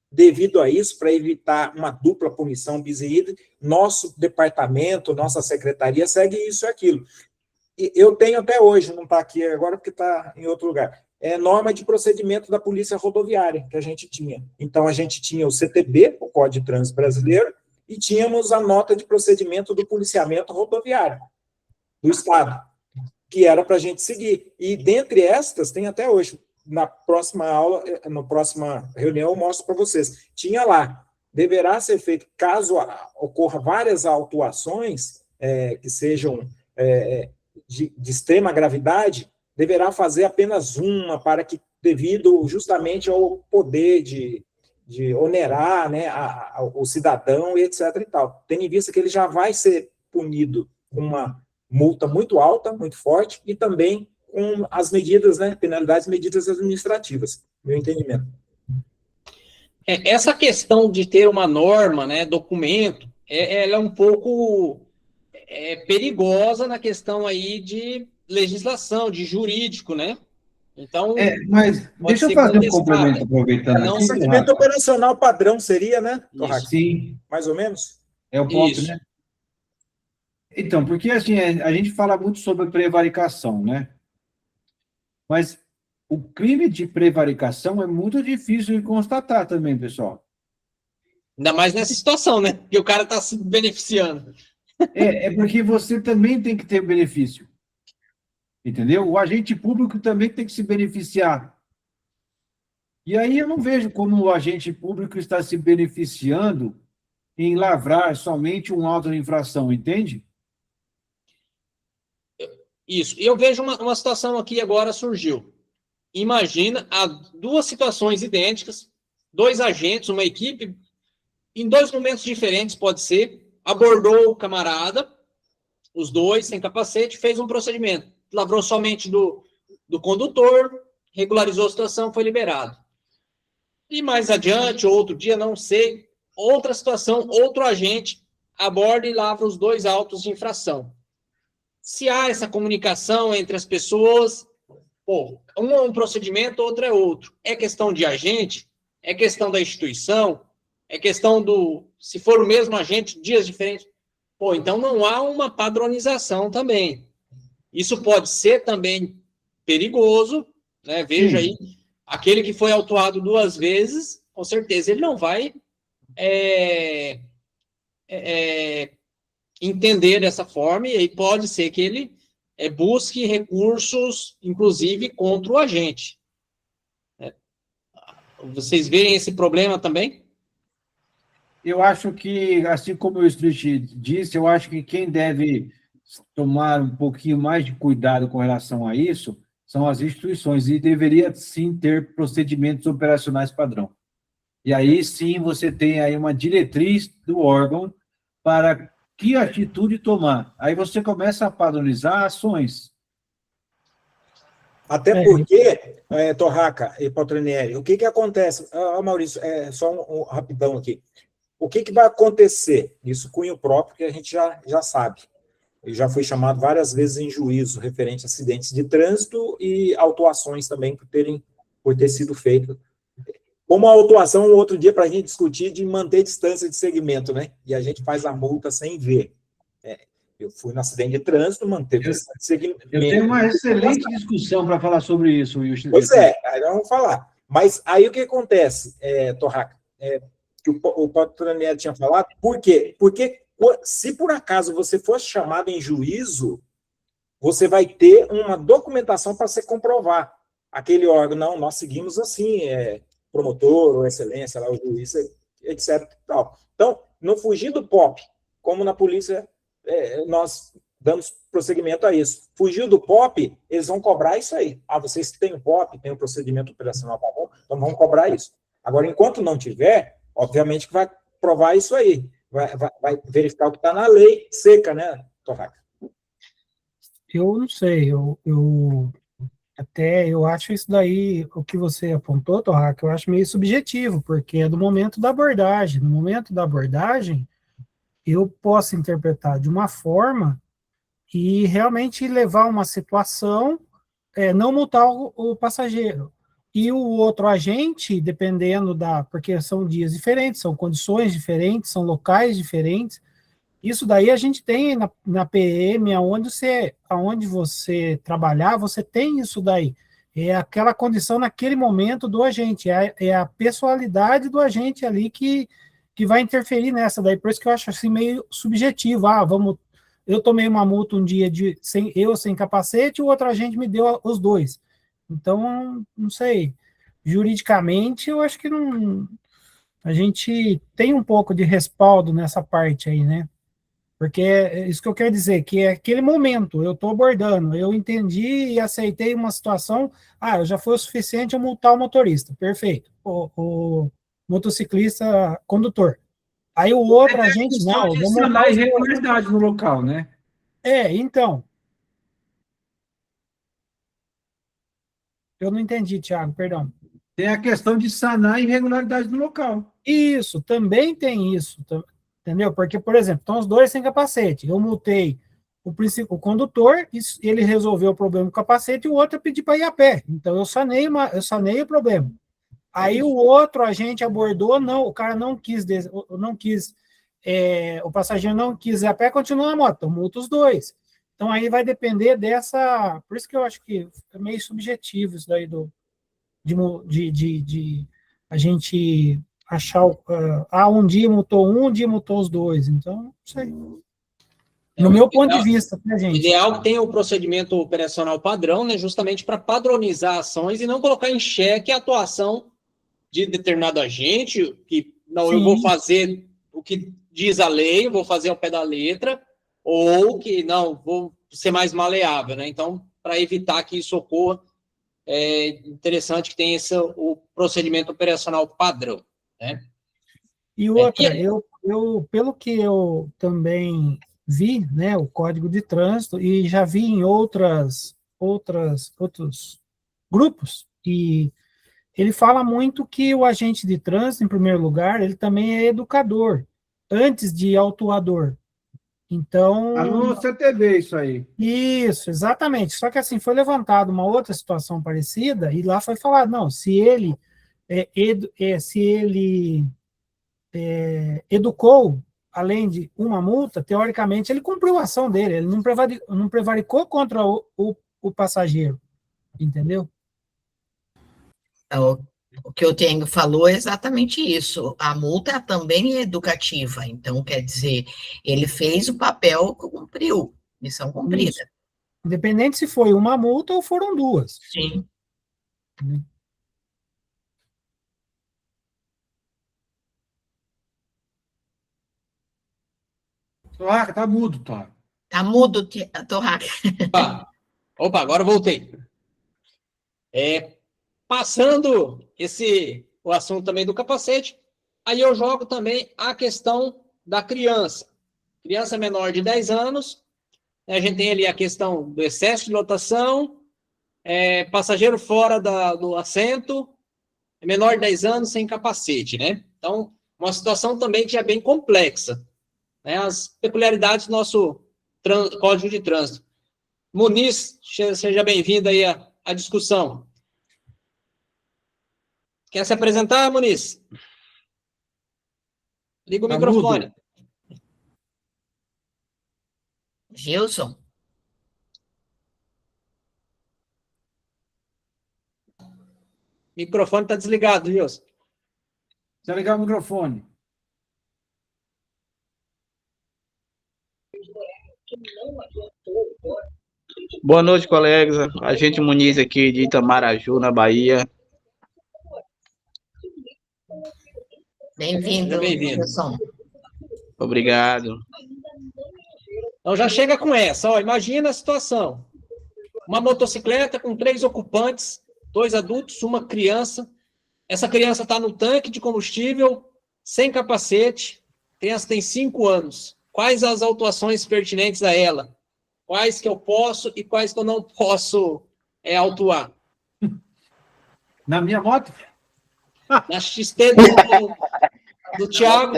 devido a isso, para evitar uma dupla punição bis in idem, nosso departamento, nossa secretaria segue isso e aquilo. E eu tenho até hoje, não está aqui agora porque está em outro lugar, norma de procedimento da Polícia Rodoviária que a gente tinha. Então, a gente tinha o CTB, o Código de Trânsito Brasileiro, e tínhamos a nota de procedimento do policiamento rodoviário do Estado, que era para a gente seguir. E, dentre estas, tem até hoje, na próxima aula, na próxima reunião, eu mostro para vocês. Tinha lá, deverá ser feito, caso ocorra várias autuações que sejam de extrema gravidade, deverá fazer apenas uma, para que, devido justamente ao poder de onerar, né, o cidadão e etc. e tal. Tendo em vista que ele já vai ser punido com uma multa muito alta, muito forte, e também com as medidas, né, penalidades, medidas administrativas, meu entendimento. Essa questão de ter uma norma, né, documento, ela é um pouco perigosa na questão aí de legislação, de jurídico, né? Então, mas deixa eu fazer um complemento, aproveitando não, aqui. O procedimento operacional padrão seria, né, Torraca? Sim. Mais ou menos? É o ponto, Isso. né? Então, porque assim, a gente fala muito sobre prevaricação, né? Mas o crime de prevaricação é muito difícil de constatar também, pessoal. ainda mais nessa situação, né? Que o cara está se beneficiando. É porque você também tem que ter benefício. Entendeu? O agente público também tem que se beneficiar. E aí eu não vejo como o agente público está se beneficiando em lavrar somente um auto de infração, entende? Isso. E eu vejo uma situação aqui agora surgiu. Imagina há duas situações idênticas, dois agentes, uma equipe, em dois momentos diferentes, pode ser, abordou o camarada, os dois sem capacete, fez um procedimento. Lavrou somente do condutor, regularizou a situação, foi liberado. E mais adiante, outro dia, não sei, outra situação, outro agente aborda e lavra os dois autos de infração. Se há essa comunicação entre as pessoas, um é um procedimento, outro é outro. É questão de agente, é questão da instituição, é questão se for o mesmo agente, dias diferentes. Então não há uma padronização também. Isso pode ser também perigoso, né? Veja aí, aquele que foi autuado duas vezes, com certeza ele não vai entender dessa forma, e aí pode ser que ele busque recursos, inclusive, contra o agente. Vocês veem esse problema também? Eu acho que, assim como o Street disse, eu acho que quem deve tomar um pouquinho mais de cuidado com relação a isso são as instituições, e deveria, sim, ter procedimentos operacionais padrão. E aí, sim, você tem aí uma diretriz do órgão para que atitude tomar. Aí você começa a padronizar ações. Até porque, Torraca e Paltrinieri, o que acontece? Maurício, só um rapidão aqui. o que vai acontecer? Isso cunho próprio que a gente já sabe. Ele já foi chamado várias vezes em juízo referente a acidentes de trânsito e autuações também por ter sido feito. Como a autuação, outro dia, para a gente discutir de manter distância de segmento, né? E a gente faz a multa sem ver. Eu fui no acidente de trânsito, manteve distância de segmento. Eu tenho uma excelente discussão para falar sobre isso, Wilson. Pois é, aí nós vamos falar. Mas aí o que acontece, Torraca? Que o Patronieri tinha falado, por quê? Porque se por acaso você for chamado em juízo, você vai ter uma documentação para você comprovar. Aquele órgão, não, nós seguimos assim, promotor ou excelência, lá, o juiz, etc. Então, não fugir do POP, como na polícia nós damos prosseguimento a isso. Fugiu do POP, eles vão cobrar isso aí. Vocês têm o POP, tem o procedimento operacional, tá bom? Então vão cobrar isso. Agora, enquanto não tiver, obviamente que vai provar isso aí. Vai verificar o que está na lei seca, né, Torraca? Eu não sei, eu acho isso daí, o que você apontou, Torraca, eu acho meio subjetivo, porque é do momento da abordagem. No momento da abordagem, eu posso interpretar de uma forma e realmente levar uma situação, não multar o passageiro. E o outro agente, dependendo porque são dias diferentes, são condições diferentes, são locais diferentes. Isso daí a gente tem na PM, aonde você trabalhar, você tem isso daí. É aquela condição naquele momento do agente, é a pessoalidade do agente ali que vai interferir nessa daí. Por isso que eu acho assim meio subjetivo. Eu tomei uma multa um dia sem capacete, o outro agente me deu os dois. Então, não sei. Juridicamente, eu acho que não. A gente tem um pouco de respaldo nessa parte aí, né? Porque é isso que eu quero dizer, que é aquele momento, eu estou abordando, eu entendi e aceitei uma situação, já foi o suficiente eu multar o motorista, perfeito, o motociclista condutor. Aí o outro agente, não, vamos multar irregularidade no local, né? Então. Eu não entendi, Thiago, perdão. Tem a questão de sanar a irregularidade no local. Isso, também tem isso, entendeu? Porque, por exemplo, estão os dois sem capacete. Eu multei o condutor, ele resolveu o problema com o capacete, e o outro eu pedi para ir a pé. Então, eu sanei o problema. Aí o outro agente abordou, o cara não quis, o passageiro não quis ir a pé, continua na moto, então multa os dois. Então, aí vai depender dessa... Por isso que eu acho que é meio subjetivo isso daí de a gente achar... um dia multou os dois. Então, não sei. No meu ponto de vista, né, gente? O ideal é que tenha o procedimento operacional padrão, né, justamente para padronizar ações e não colocar em xeque a atuação de determinado agente, que, não, eu vou fazer o que diz a lei, vou fazer ao pé da letra, ou que, não, vou ser mais maleável, né? Então, para evitar que isso ocorra, é interessante que tenha o procedimento operacional padrão, né? E outra, pelo que eu também vi, né, o Código de Trânsito, e já vi em outros grupos, e ele fala muito que o agente de trânsito, em primeiro lugar, ele também é educador, antes de autuador. Então... No CTV, isso aí. Isso, exatamente. Só que, assim, foi levantada uma outra situação parecida, e lá foi falado, não, se ele educou, além de uma multa, teoricamente, ele cumpriu a ação dele, ele não prevaricou contra o passageiro, entendeu? O que o Tengo falou é exatamente isso. A multa também é educativa, então, quer dizer, ele fez o papel, cumpriu, missão cumprida. Isso. Independente se foi uma multa ou foram duas. Sim. Torraca, tá mudo, Torraca. Tá mudo, Torraca. Opa, agora voltei. Passando o assunto também do capacete, aí eu jogo também a questão da criança. Criança menor de 10 anos, a gente tem ali a questão do excesso de lotação, passageiro fora do assento, menor de 10 anos sem capacete, né? Então, uma situação também que é bem complexa, né? As peculiaridades do nosso Código de Trânsito. Muniz, seja bem-vindo aí à discussão. Quer se apresentar, Muniz? Liga o microfone. Gilson? O microfone está desligado, Gilson. Deixa eu ligar o microfone. Boa noite, colegas. Agente Muniz aqui de Itamaraju, na Bahia. Bem-vindo, Gilson. Obrigado. Então já chega com essa, ó, imagina a situação. Uma motocicleta com 3 ocupantes, 2 adultos, uma criança. Essa criança está no tanque de combustível, sem capacete. A criança tem 5 anos. Quais as autuações pertinentes a ela? Quais que eu posso e quais que eu não posso autuar? Na minha moto? Na XT do Thiago,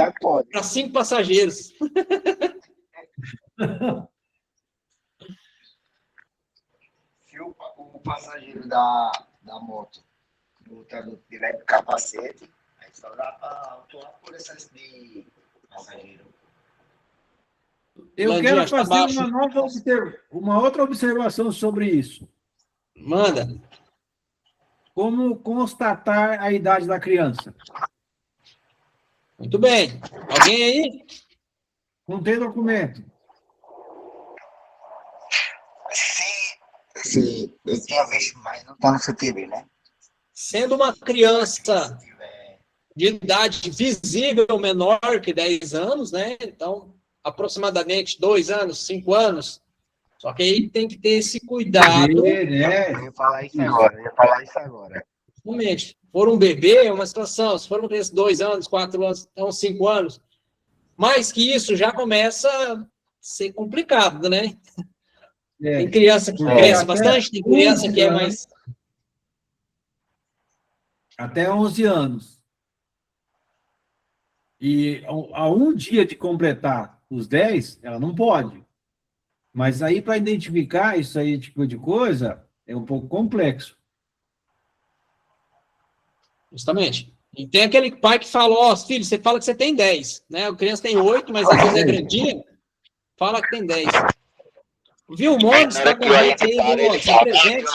para 5 passageiros. Se o passageiro da moto não tiver de capacete, aí só dá para autuar por excesso de passageiro. Eu quero fazer uma outra observação sobre isso. Manda. Como constatar a idade da criança? Muito bem. Alguém aí? Não tem documento. Sim, eu tinha visto, mas não está no CTV, né? Sendo uma criança de idade visível menor que 10 anos, né? Então, aproximadamente 2 anos, 5 anos. Só que aí tem que ter esse cuidado. Eu ia falar isso agora. Realmente, se for um bebê, é uma situação. Se for um desses 2 anos, 4 anos, então 5 anos. Mais que isso, já começa a ser complicado, né? Tem criança que cresce bastante, tem criança que é mais... Até 11 anos. E a um dia de completar os 10, ela não pode. Mas aí, para identificar isso aí, tipo de coisa, é um pouco complexo. Justamente. E tem aquele pai que fala, ó, filho, você fala que você tem 10, né? A criança tem 8, mas às vezes é grandinha, fala que tem 10. Viu, Montes? Está com a gente aí, viu, Montes? Presente.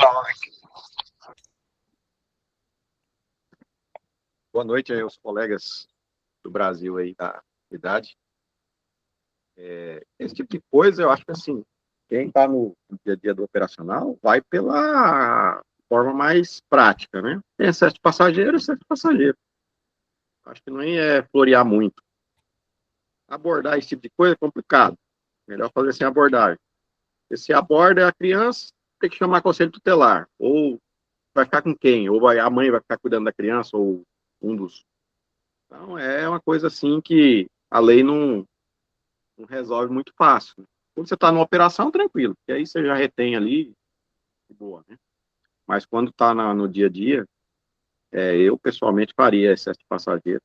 Boa noite aí aos colegas do Brasil aí da cidade. Esse tipo de coisa, eu acho que assim, quem está no dia a dia do operacional vai pela forma mais prática, né? Tem excesso de passageiro, Acho que não é florear muito. Abordar esse tipo de coisa é complicado. Melhor fazer sem abordagem. Porque se aborda a criança, tem que chamar conselho tutelar. Ou vai ficar com quem? Ou a mãe vai ficar cuidando da criança, ou um dos... Então, é uma coisa assim que a lei não resolve muito fácil. Quando você está numa operação, tranquilo, porque aí você já retém ali, de boa, né? Mas quando está no dia a dia, eu pessoalmente faria excesso de passageiro,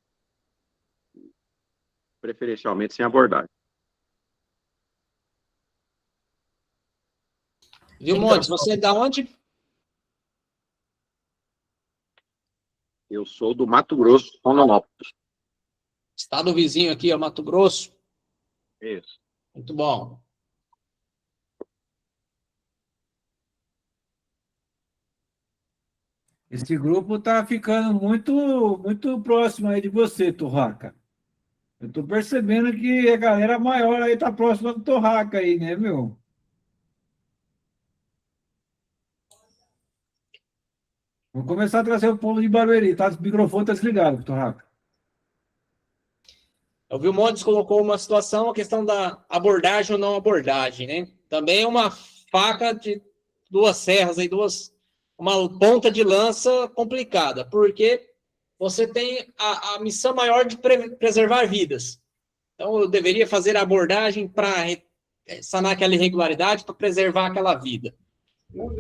preferencialmente sem abordagem. Viu, Montes? Você é da onde? Eu sou do Mato Grosso, Rondonópolis. Estado vizinho aqui, ó, Mato Grosso. Isso. Muito bom. Esse grupo está ficando muito próximo aí de você, Torraca. Eu estou percebendo que a galera maior aí está próxima do Torraca aí, né, meu? Vou começar a trazer o povo de Barueri, tá? O microfone está desligado, Torraca. O Vilmontes colocou uma situação, a questão da abordagem ou não abordagem, né? Também é uma faca de 2 serras aí, uma ponta de lança complicada, porque você tem a missão maior de preservar vidas. Então, eu deveria fazer a abordagem para sanar aquela irregularidade, para preservar aquela vida.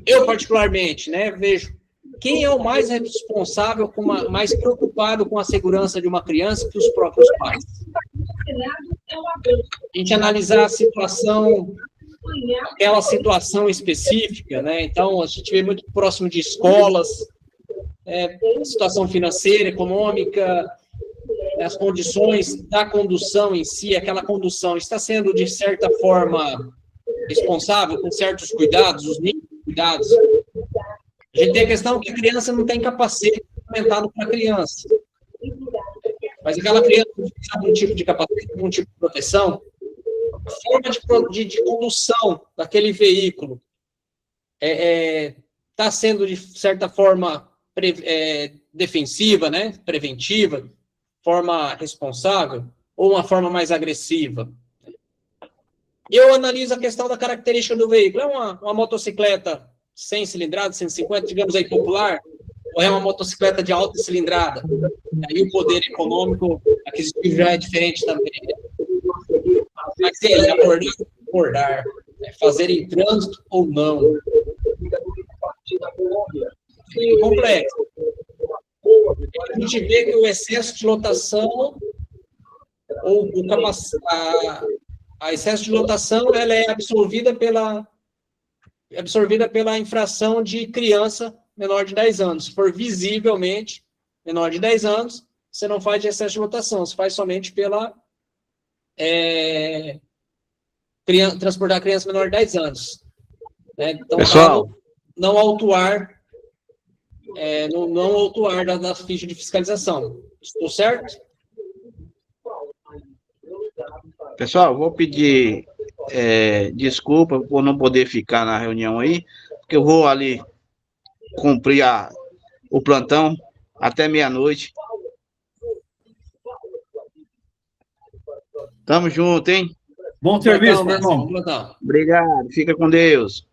Eu, particularmente, né, vejo quem é o mais responsável, mais preocupado com a segurança de uma criança que os próprios pais? A gente analisar a situação, aquela situação específica, né? Então, a gente vê muito próximo de escolas, situação financeira, econômica, as condições da condução em si, aquela condução está sendo, de certa forma, responsável, com certos cuidados, os níveis de cuidados. A gente tem a questão que a criança não tem capacete implementado para a criança. Mas aquela criança precisa de algum tipo de capacete, algum tipo de proteção, a forma de condução daquele veículo está sendo, de certa forma, defensiva, né? Preventiva, forma responsável, ou uma forma mais agressiva. Eu analiso a questão da característica do veículo. É uma motocicleta 100 cilindradas, 150, digamos aí, popular, ou é uma motocicleta de alta cilindrada? Aí o poder econômico aquisitivo já é diferente também. Mas sim, acordar, fazer em trânsito ou não. É complexo. A gente vê que o excesso de lotação, ou a excesso de lotação, ela é absorvida pela infração de criança menor de 10 anos. Se for visivelmente menor de 10 anos, você não faz de excesso de lotação, você faz somente pela transportar criança menor de 10 anos. Né? Então, pessoal, não autuar da ficha de fiscalização. Estou certo? pessoal, vou pedir desculpa por não poder ficar na reunião aí, porque eu vou ali cumprir o plantão até meia-noite. Tamo junto, hein? Bom serviço, meu irmão. Obrigado, fica com Deus.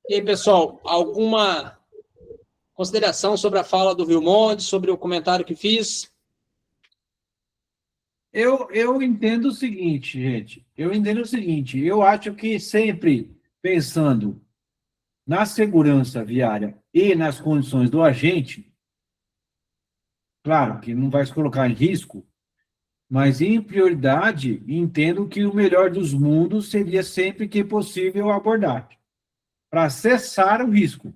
E aí, pessoal, alguma consideração sobre a fala do Vilmonte, sobre o comentário que fiz? Eu entendo o seguinte, gente. Eu acho que sempre pensando na segurança viária e nas condições do agente, claro que não vai se colocar em risco, mas em prioridade, entendo que o melhor dos mundos seria sempre que possível abordar, para cessar o risco.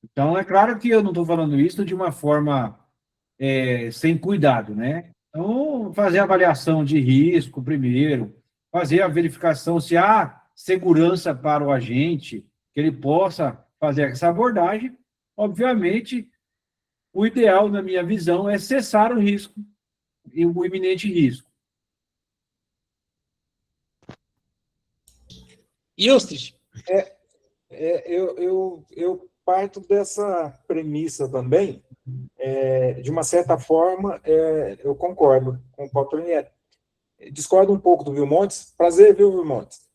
Então, é claro que eu não estou falando isso de uma forma sem cuidado, né? Então, fazer a avaliação de risco primeiro, fazer a verificação se há segurança para o agente, que ele possa fazer essa abordagem. Obviamente, o ideal, na minha visão, é cessar o risco, e o iminente risco. Ilstres? Eu parto dessa premissa também. De uma certa forma, eu concordo com o Paulo Tornieri. Discordo um pouco do Vilmontes. Prazer, viu, Vilmontes?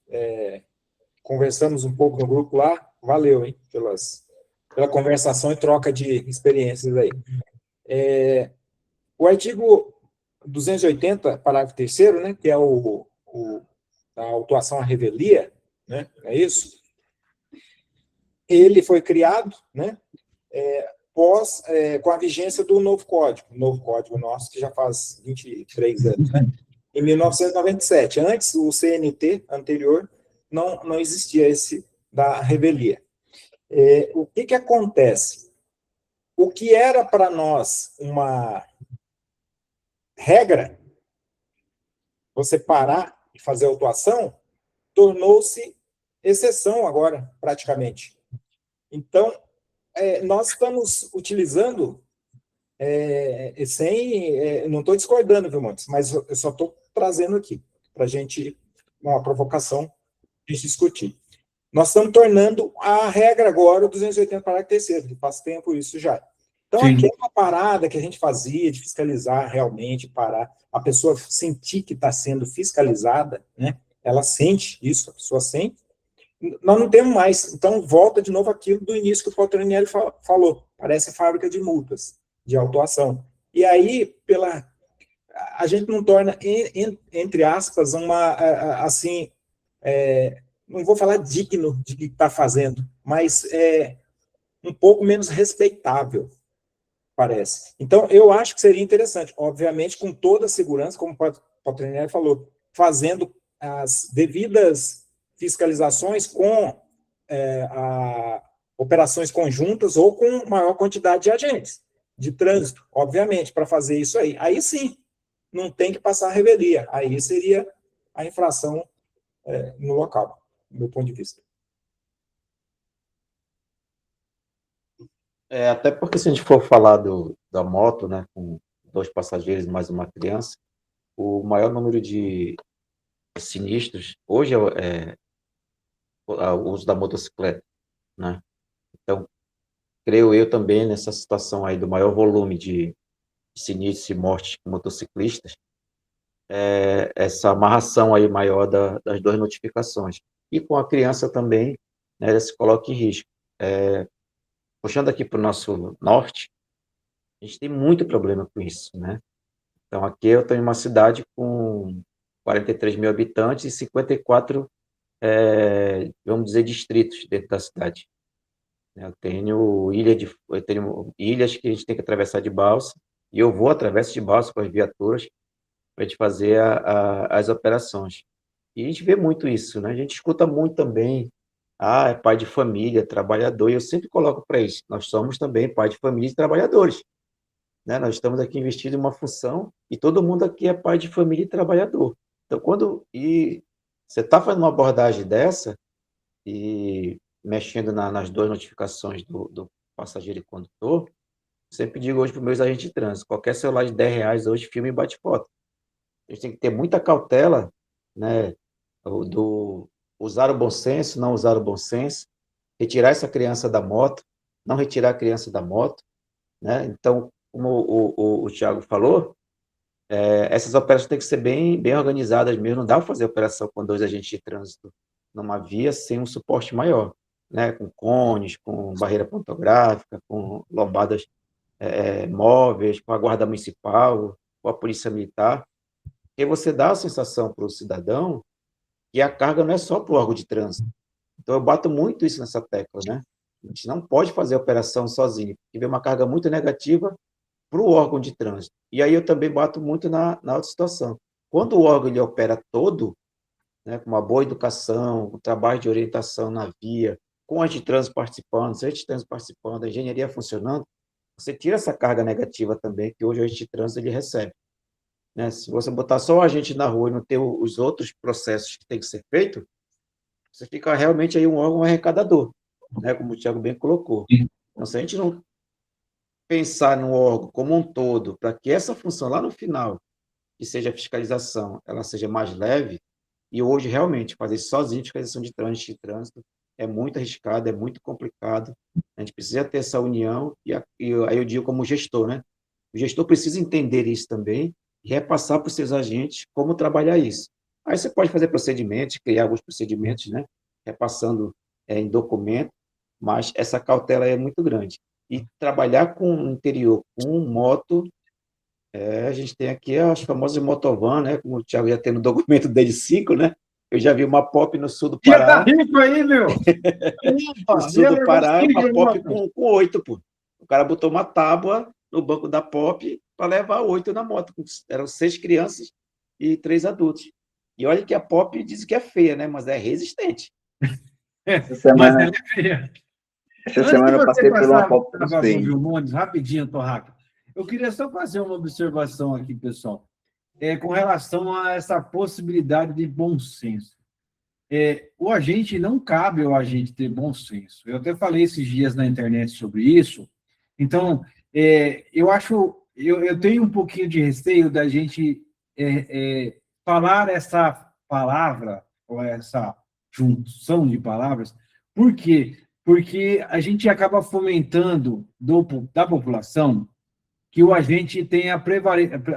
Conversamos um pouco no grupo lá. Valeu, hein, pela conversação e troca de experiências aí. O artigo 280, parágrafo 3º, né, que é a autuação à revelia, né, é isso? Ele foi criado, né, com a vigência do novo código nosso, que já faz 23 anos, né? Em 1997. Antes, o CNT anterior, não existia esse da revelia. O que acontece? O que era para nós uma regra, você parar e fazer autuação, tornou-se exceção agora, praticamente. Então, nós estamos utilizando, não estou discordando, viu, Montes, mas eu só estou trazendo aqui, para a gente, uma provocação, de discutir. Nós estamos tornando a regra agora o 280 parágrafo 3º, que faz tempo isso já. Então, Sim. aquela parada que a gente fazia de fiscalizar realmente, parar, a pessoa sentir que está sendo fiscalizada, né? Ela sente isso, a pessoa sente, nós não temos mais. Então, volta de novo aquilo do início que o Paulo Tornieri falou. Parece fábrica de multas, de autuação. E aí, a gente não torna, entre aspas, não vou falar digno de que está fazendo, mas um pouco menos respeitável, parece. Então, eu acho que seria interessante, obviamente, com toda a segurança, como o Patrinieri falou, fazendo as devidas fiscalizações com operações conjuntas ou com maior quantidade de agentes de trânsito, obviamente, para fazer isso aí. Aí sim, não tem que passar a revelia. Aí seria a infração no local, do meu ponto de vista. Até porque se a gente for falar da moto, né, com 2 passageiros mais uma criança, o maior número de sinistros hoje é o uso da motocicleta, né? Então, creio eu também nessa situação aí do maior volume de sinistros e mortes com motociclistas, essa amarração aí maior das 2 notificações. E com a criança também, né, ela se coloca em risco. Puxando aqui para o nosso norte, a gente tem muito problema com isso, né? Então, aqui eu estou em uma cidade com 43 mil habitantes e 54, vamos dizer, distritos dentro da cidade. Eu tenho ilhas que a gente tem que atravessar de balsa, e eu vou através de balsa com as viaturas para a gente fazer as operações. E a gente vê muito isso, né? A gente escuta muito também, é pai de família, trabalhador, e eu sempre coloco para isso, nós somos também pai de família e trabalhadores, né? Nós estamos aqui investindo em uma função, e todo mundo aqui é pai de família e trabalhador. Então, você está fazendo uma abordagem dessa, e mexendo nas 2 notificações do passageiro e condutor, sempre digo hoje para os meus agentes de trânsito, qualquer celular de R$10 hoje filma e bate foto. A gente tem que ter muita cautela, né, usar o bom senso, não usar o bom senso, retirar essa criança da moto, não retirar a criança da moto, né? Então, como o Thiago falou, essas operações têm que ser bem organizadas mesmo, não dá para fazer operação com 2 agentes de trânsito numa via sem um suporte maior, né? Com cones, com barreira pantográfica, com lombadas móveis, com a guarda municipal, com a polícia militar, porque você dá a sensação para o cidadão que a carga não é só para o órgão de trânsito. Então, eu bato muito isso nessa tecla, né? A gente não pode fazer a operação sozinho, porque vem uma carga muito negativa para o órgão de trânsito. E aí eu também bato muito na outra situação. Quando o órgão ele opera todo, né, com uma boa educação, com trabalho de orientação na via, com agente de trânsito participando, sem agente de trânsito participando, a engenharia funcionando, você tira essa carga negativa também, que hoje o agente de trânsito ele recebe. Né? Se você botar só o agente na rua e não ter os outros processos que tem que ser feito, você fica realmente aí um órgão arrecadador, né? Como o Thiago bem colocou. Então, se a gente não pensar no órgão como um todo, para que essa função lá no final, que seja a fiscalização, ela seja mais leve, e hoje realmente fazer sozinho fiscalização de trânsito é muito arriscado, é muito complicado, a gente precisa ter essa união, e aí eu digo como gestor, né? O gestor precisa entender isso também, e repassar para os seus agentes como trabalhar isso. Aí você pode fazer procedimentos, criar alguns procedimentos, né? Repassando em documento, mas essa cautela é muito grande. E trabalhar com o interior, com moto, a gente tem aqui as famosas motovan, né? Como o Thiago já tem no documento dele 5, né? Eu já vi uma POP no sul do Pará. Já tá rico aí, meu! No sul do Pará, uma POP com 8, pô. O cara botou uma tábua no banco da POP para levar 8 na moto. Eram 6 crianças e 3 adultos. E olha que a POP diz que é feia, né? Mas é resistente. Essa semana, Mas ela é feia. essa semana eu passei por uma POP sobre o Nunes, rapidinho, Torraca. Eu queria só fazer uma observação aqui, pessoal, com relação a essa possibilidade de bom senso. O agente, não cabe ao agente ter bom senso. Eu até falei esses dias na internet sobre isso. Então, eu tenho um pouquinho de receio da gente falar essa palavra, ou essa junção de palavras. Por quê? Porque a gente acaba fomentando da população que o agente tenha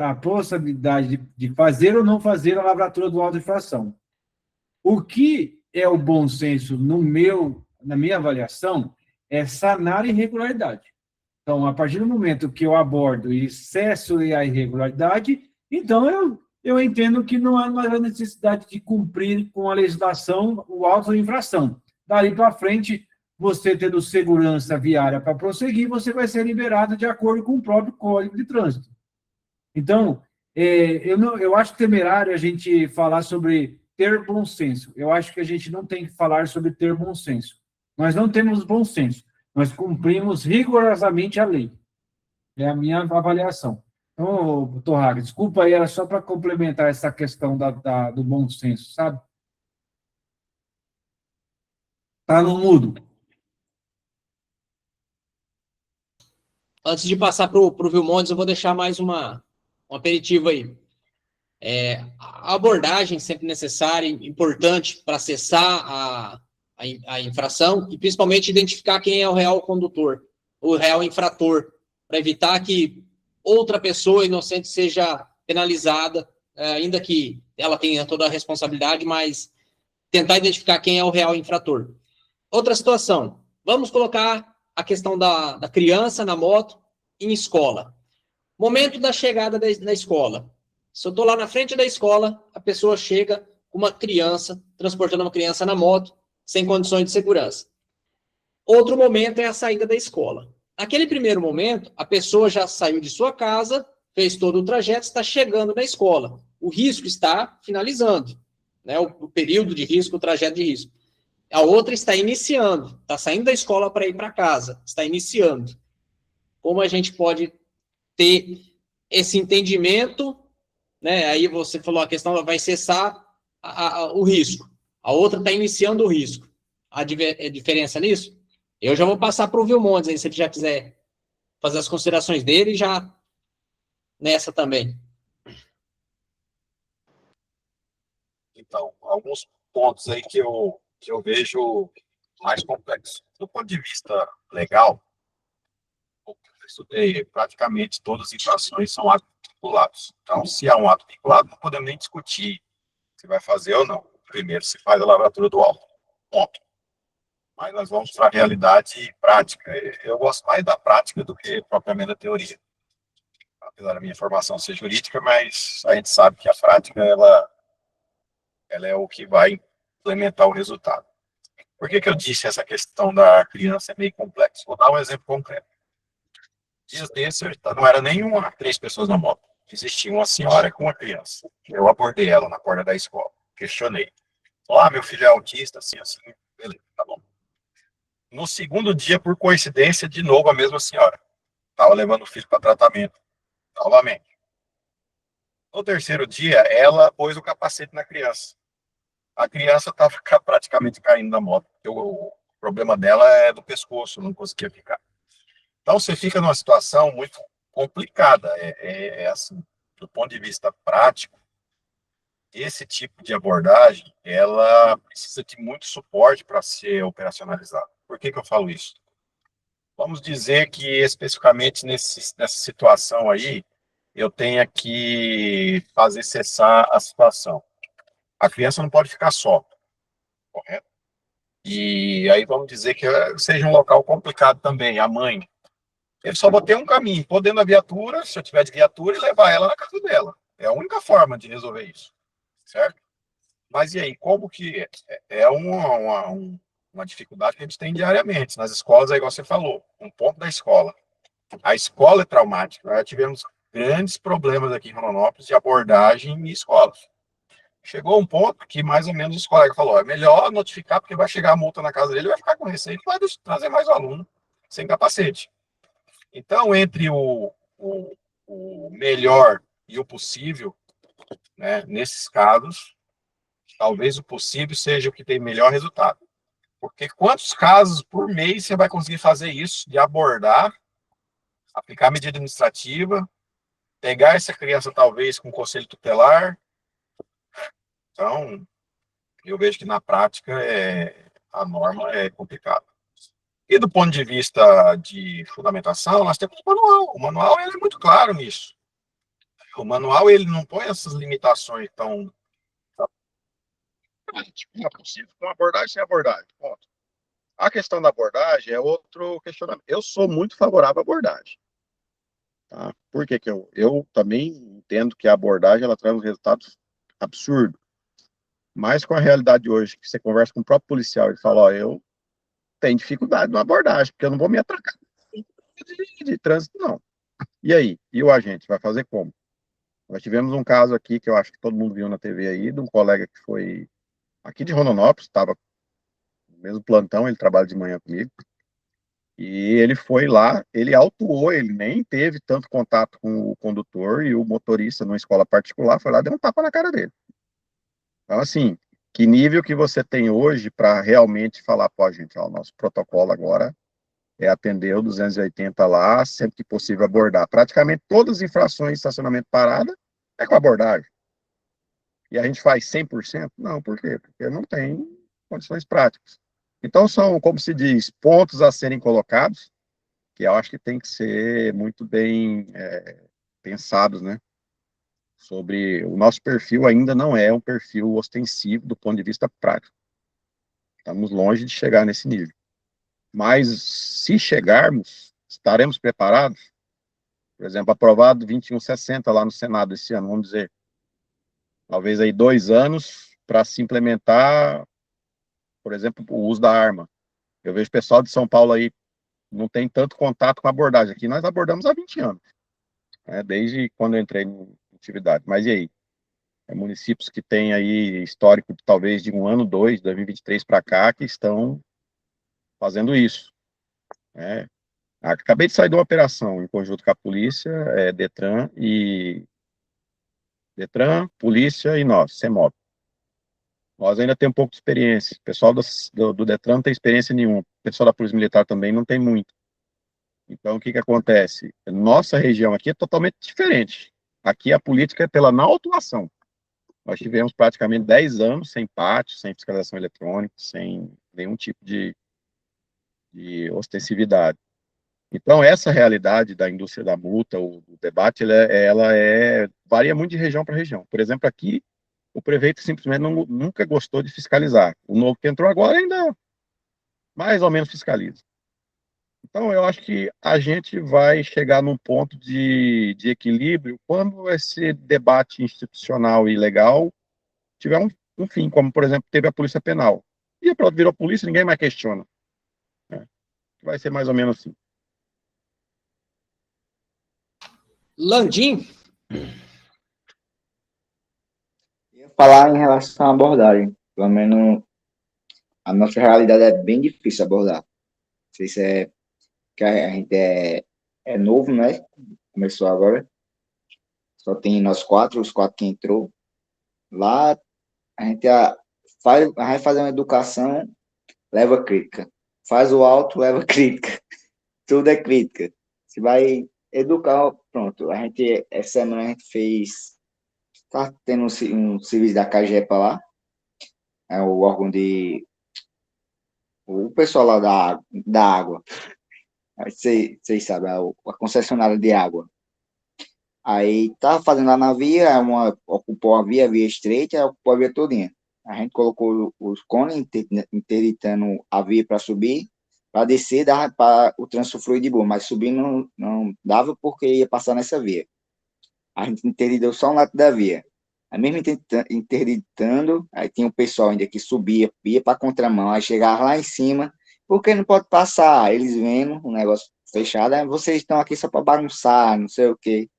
a possibilidade de fazer ou não fazer a lavratura do auto de infração. O que é o bom senso, na minha avaliação, é sanar a irregularidade. Então, a partir do momento que eu abordo e cesso a irregularidade, então eu eu entendo que não há mais a necessidade de cumprir com a legislação o auto de infração. Dali para frente, você tendo segurança viária para prosseguir, você vai ser liberado de acordo com o próprio Código de Trânsito. Então, eu acho temerário a gente falar sobre ter bom senso. Eu acho que a gente não tem que falar sobre ter bom senso. Nós não temos bom senso. Nós cumprimos rigorosamente a lei. É a minha avaliação. Então, Torraga, desculpa aí, era só para complementar essa questão do bom senso, sabe? Tá no mudo. Antes de passar para o Vilmontes, eu vou deixar mais um aperitivo aí. A abordagem sempre necessária, importante para acessar a infração e principalmente identificar quem é o real condutor, o real infrator, para evitar que outra pessoa inocente seja penalizada, ainda que ela tenha toda a responsabilidade, mas tentar identificar quem é o real infrator. Outra situação, vamos colocar a questão da criança na moto em escola. Momento da chegada da escola. Se eu estou lá na frente da escola, a pessoa chega com uma criança, transportando uma criança na moto, sem condições de segurança. Outro momento é a saída da escola. Naquele primeiro momento, a pessoa já saiu de sua casa, fez todo o trajeto, está chegando na escola. O risco está finalizando, né? O período de risco, o trajeto de risco. A outra está iniciando, está saindo da escola para ir para casa, está iniciando. Como a gente pode ter esse entendimento, né? Aí você falou, a questão vai cessar o risco. A outra está iniciando o risco. A diferença nisso? Eu já vou passar para o Vilmontes, aí, se ele já quiser fazer as considerações dele, já nessa também. Então, alguns pontos aí que eu vejo mais complexos. Do ponto de vista legal, eu estudei praticamente todas as infrações são atos vinculados. Então, se há um ato vinculado, não podemos nem discutir se vai fazer ou não. Primeiro se faz a lavratura do auto. Ponto. Mas nós vamos para a realidade prática. Eu gosto mais da prática do que propriamente da teoria. Apesar da minha formação ser jurídica, mas a gente sabe que a prática, ela é o que vai implementar o resultado. Por que eu disse essa questão da criança é meio complexa? Vou dar um exemplo concreto. Dias desses, não era nem 3 pessoas na moto. Existia uma senhora com uma criança. Eu abordei ela na porta da escola. Questionei. Meu filho é autista, assim. Beleza, tá bom. No segundo dia, por coincidência, de novo a mesma senhora. Estava levando o filho para tratamento. Novamente. No terceiro dia, ela pôs o capacete na criança. A criança estava praticamente caindo da moto. O problema dela é do pescoço, não conseguia ficar. Então, você fica numa situação muito complicada. Assim, do ponto de vista prático, esse tipo de abordagem, ela precisa de muito suporte para ser operacionalizada. Por que eu falo isso? Vamos dizer que, especificamente nessa situação aí, eu tenha que fazer cessar a situação. A criança não pode ficar só, correto? E aí vamos dizer que seja um local complicado também, a mãe. Ele só vai ter um caminho, pôr dentro da viatura, se eu tiver de viatura, e levar ela na casa dela. É a única forma de resolver isso, certo? Mas e aí, como que é uma dificuldade que a gente tem diariamente nas escolas, é igual você falou, um ponto da escola. A escola é traumática. Nós tivemos grandes problemas aqui em Rondonópolis de abordagem em escolas. Chegou um ponto que mais ou menos os colegas falaram, é melhor notificar porque vai chegar a multa na casa dele, vai ficar com receio, vai trazer mais aluno sem capacete. Então, entre o melhor e o possível, né, nesses casos, talvez o possível seja o que tem melhor resultado. Porque quantos casos por mês você vai conseguir fazer isso, de abordar, aplicar medida administrativa, pegar essa criança talvez com conselho tutelar? Então, eu vejo que na prática a norma é complicada. E do ponto de vista de fundamentação, nós temos o manual. O manual ele é muito claro nisso. O manual ele não põe essas limitações tão... Não é possível com abordagem sem abordagem. Ponto. A questão da abordagem é outro questionamento. Eu sou muito favorável à abordagem. Tá? Por que eu também entendo que a abordagem ela traz um resultado absurdo. Mas com a realidade de hoje, que você conversa com o próprio policial e fala, ó, eu tenho dificuldade na abordagem, porque eu não vou me atracar de trânsito, não. E aí? E o agente vai fazer como? Nós tivemos um caso aqui, que eu acho que todo mundo viu na TV aí, de um colega que foi aqui de Rondonópolis, estava no mesmo plantão, ele trabalha de manhã comigo, e ele foi lá, ele autuou, ele nem teve tanto contato com o condutor, e o motorista, numa escola particular, foi lá e deu um tapa na cara dele. Então, assim, que nível que você tem hoje para realmente falar, pô, gente, ó, o nosso protocolo agora é atender o 280 lá, sempre que possível abordar. Praticamente todas as infrações de estacionamento parada é com abordagem. E a gente faz 100%? Não, por quê? Porque não tem condições práticas. Então, são, como se diz, pontos a serem colocados, que eu acho que tem que ser muito bem pensados, né? Sobre o nosso perfil ainda não é um perfil ostensivo do ponto de vista prático. Estamos longe de chegar nesse nível. Mas, se chegarmos, estaremos preparados? Por exemplo, aprovado 2160 lá no Senado esse ano, vamos dizer. Talvez aí 2 anos para se implementar, por exemplo, o uso da arma. Eu vejo o pessoal de São Paulo aí, não tem tanto contato com a abordagem. Aqui nós abordamos há 20 anos, né, desde quando eu entrei em atividade. Mas e aí? Municípios que têm aí histórico de talvez de 1 ano, 2023 para cá, que estão fazendo isso, né? Acabei de sair de uma operação em conjunto com a polícia, Detran, polícia e nós, CEMOB. Nós ainda temos um pouco de experiência. O pessoal do Detran não tem experiência nenhuma. O pessoal da Polícia Militar também não tem muito. Então, o que acontece? Nossa região aqui é totalmente diferente. Aqui a política é pela não autuação. Nós tivemos praticamente 10 anos sem pátio, sem fiscalização eletrônica, sem nenhum tipo de ostensividade. Então, essa realidade da indústria da multa, o debate, ela varia muito de região para região. Por exemplo, aqui, o prefeito simplesmente nunca gostou de fiscalizar. O novo que entrou agora ainda mais ou menos fiscaliza. Então, eu acho que a gente vai chegar num ponto de equilíbrio quando esse debate institucional e legal tiver um fim, como, por exemplo, teve a Polícia Penal. E pronto, virou polícia, ninguém mais questiona. Vai ser mais ou menos assim. Landim? Falar em relação à abordagem, pelo menos a nossa realidade é bem difícil abordar. Não sei se é que a gente é novo, né? Começou agora. Só tem nós 4, os 4 que entrou. Lá a gente vai fazer uma educação, leva crítica. Faz o auto, leva crítica. Tudo é crítica. Se vai educar, pronto. Essa semana a gente fez. Tá tendo um serviço da CAGEPA lá. É o órgão o pessoal lá da água. Vocês sabem, a concessionária de água. Aí tá fazendo lá na via, ocupou a via estreita, ocupou a via todinha. A gente colocou os cones interditando a via para subir, para descer, dava para o trânsito fluir de boa, mas subir não dava porque ia passar nessa via. A gente interditou só um lado da via. Aí mesmo interditando, aí tinha o pessoal ainda que subia, ia para contramão, aí chegava lá em cima, porque não pode passar, eles vendo o negócio fechado, vocês estão aqui só para bagunçar, não sei o quê.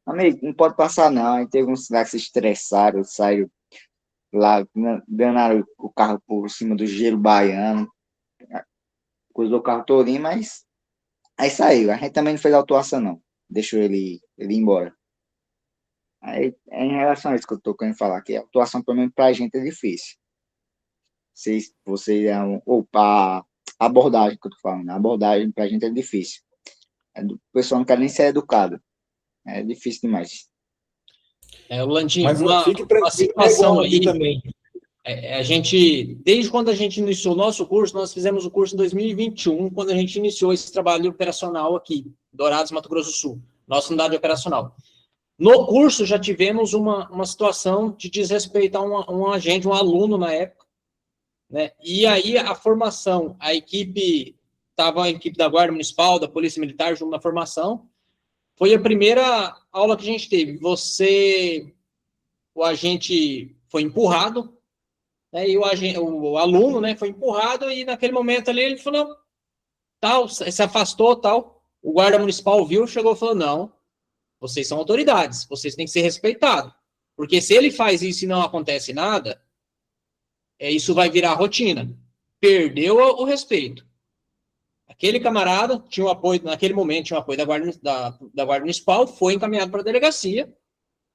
Amigo, não pode passar não, aí teve uns que se estressaram, saiu lá, danaram o carro por cima do gelo baiano, coisou o carro todinho, mas aí saiu, a gente também não fez autuação não, deixou ele ir embora. Aí, em relação a isso que eu estou querendo falar, que a autuação, pelo menos, para a gente é difícil. A abordagem que eu estou falando, a abordagem para a gente é difícil. O pessoal não quer nem ser educado. É difícil demais. Landim, Mas uma situação aí também. A gente, desde quando a gente iniciou o nosso curso, nós fizemos o curso em 2021, quando a gente iniciou esse trabalho operacional aqui, Dourados, Mato Grosso do Sul, nossa unidade operacional. No curso, já tivemos uma situação de desrespeitar um agente, um aluno na época, né? E aí a formação, a equipe da Guarda Municipal, da Polícia Militar, junto na formação, foi a primeira aula que a gente teve. O agente foi empurrado, né, e o aluno, né, foi empurrado, e naquele momento ali ele falou, tal, se afastou, tal. O guarda municipal viu, chegou e falou, não, vocês são autoridades, vocês têm que ser respeitados. Porque se ele faz isso e não acontece nada, isso vai virar rotina. Perdeu o respeito. Aquele camarada tinha o apoio, naquele momento, tinha o apoio da Guarda Municipal, foi encaminhado para a delegacia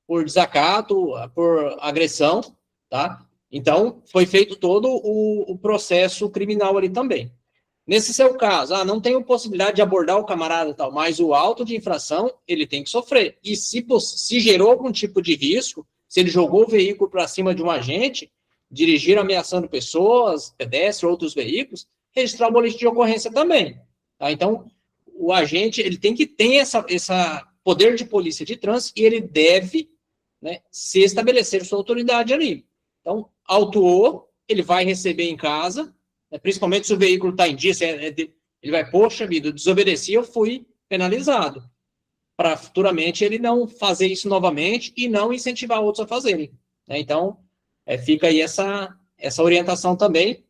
por desacato, por agressão, tá? Então, foi feito todo o processo criminal ali também. Nesse seu caso, não tenho possibilidade de abordar o camarada e tal, mas o auto de infração, ele tem que sofrer. E se gerou algum tipo de risco, se ele jogou o veículo para cima de um agente, dirigir ameaçando pessoas, pedestres, outros veículos, registrar o boletim de ocorrência também. Tá? Então, o agente, ele tem que ter essa poder de polícia de trânsito e ele deve, né, se estabelecer sua autoridade ali. Então, autuou, ele vai receber em casa, né, principalmente se o veículo está em dia, ele vai, poxa vida, eu desobedeci, eu fui penalizado, para futuramente ele não fazer isso novamente e não incentivar outros a fazerem. Né? Então, fica aí essa orientação também.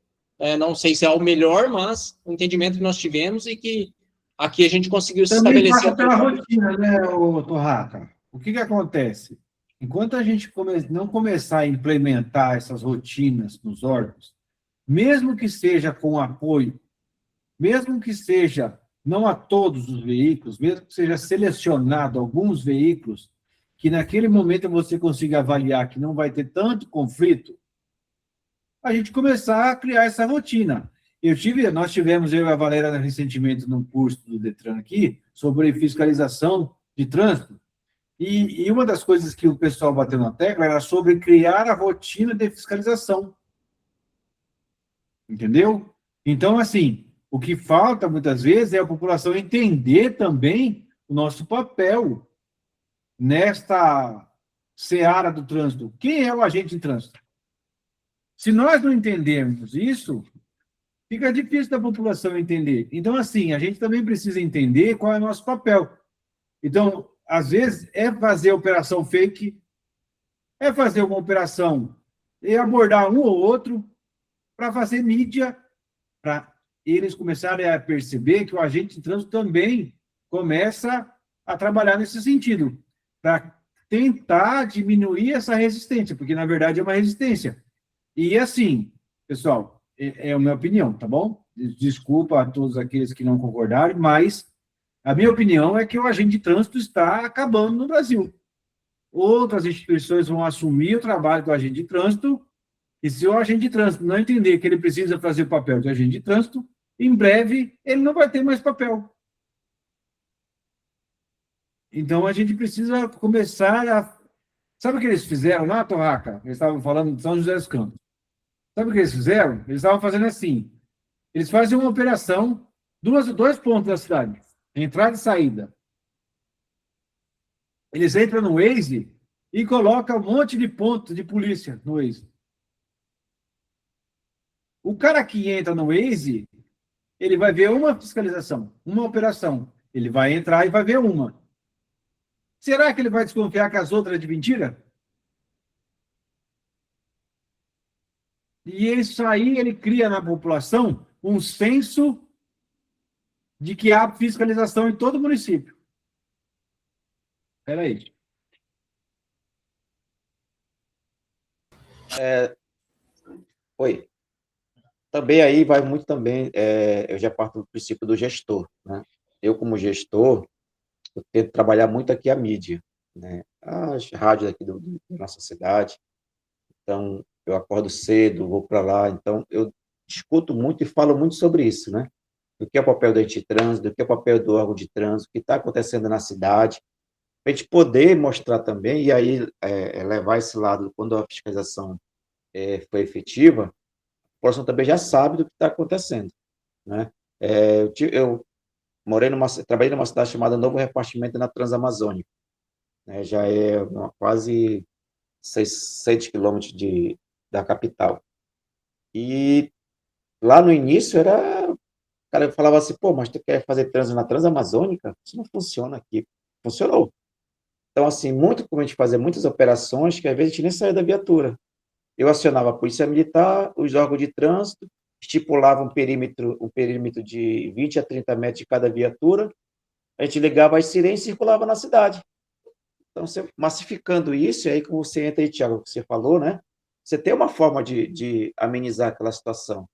Não sei se é o melhor, mas o entendimento que nós tivemos e que aqui a gente conseguiu se Também estabelecer. passa pela rotina, né, Torraca? O que acontece? Enquanto a gente não começar a implementar essas rotinas nos órgãos, mesmo que seja com apoio, mesmo que seja não a todos os veículos, mesmo que seja selecionado alguns veículos, que naquele momento você consiga avaliar que não vai ter tanto conflito, a gente começar a criar essa rotina. Nós tivemos, eu e a Valéria, recentemente, num curso do Detran aqui, sobre fiscalização de trânsito, e uma das coisas que o pessoal bateu na tecla era sobre criar a rotina de fiscalização. Entendeu? Então, assim, o que falta, muitas vezes, é a população entender também o nosso papel nesta seara do trânsito. Quem é o agente de trânsito? Se nós não entendermos isso, fica difícil da população entender. Então, assim, a gente também precisa entender qual é o nosso papel. Então, às vezes, fazer operação fake, fazer uma operação e abordar um ou outro para fazer mídia, para eles começarem a perceber que o agente de trânsito também começa a trabalhar nesse sentido, para tentar diminuir essa resistência, porque, na verdade, é uma resistência. E, assim, pessoal, é a minha opinião, tá bom? Desculpa a todos aqueles que não concordarem, mas a minha opinião é que o agente de trânsito está acabando no Brasil. Outras instituições vão assumir o trabalho do agente de trânsito, e se o agente de trânsito não entender que ele precisa fazer o papel de agente de trânsito, em breve ele não vai ter mais papel. Então, a gente precisa começar a... Sabe o que eles fizeram lá, Torraca? Eles estavam falando de São José dos Campos. Sabe o que eles fizeram? Eles estavam fazendo assim. Eles fazem uma operação, dois pontos da cidade, entrada e saída. Eles entram no Waze e colocam um monte de pontos de polícia no Waze. O cara que entra no Waze, ele vai ver uma fiscalização, uma operação. Ele vai entrar e vai ver uma. Será que ele vai desconfiar que as outras é de mentira? E isso aí ele cria na população um senso de que há fiscalização em todo o município. Espera aí. Oi. Também aí vai muito também, eu já parto do princípio do gestor, né? Eu, como gestor, eu tento trabalhar muito aqui a mídia, né? As rádios aqui da nossa cidade. Então, eu acordo cedo, vou para lá, então eu discuto muito e falo muito sobre isso, né? Do que é o papel do agente de trânsito, do que é o papel do órgão de trânsito, o que está acontecendo na cidade, para a gente poder mostrar também, e aí levar esse lado, quando a fiscalização foi efetiva, a população também já sabe do que está acontecendo, né? Eu trabalhei numa cidade chamada Novo Repartimento na Transamazônica, né? Já é quase 600 quilômetros da capital. E lá no início o cara falava assim, pô, mas tu quer fazer trânsito na Transamazônica? Isso não funciona aqui. Funcionou. Então, assim, muito como a gente fazia muitas operações, que às vezes a gente nem saía da viatura. Eu acionava a polícia militar, os órgãos de trânsito, estipulavam um perímetro de 20 a 30 metros de cada viatura, a gente ligava as sirenes e circulava na cidade. Então, você massificando isso, e aí como você entra aí, Thiago, que você falou, né? Você tem uma forma de amenizar aquela situação.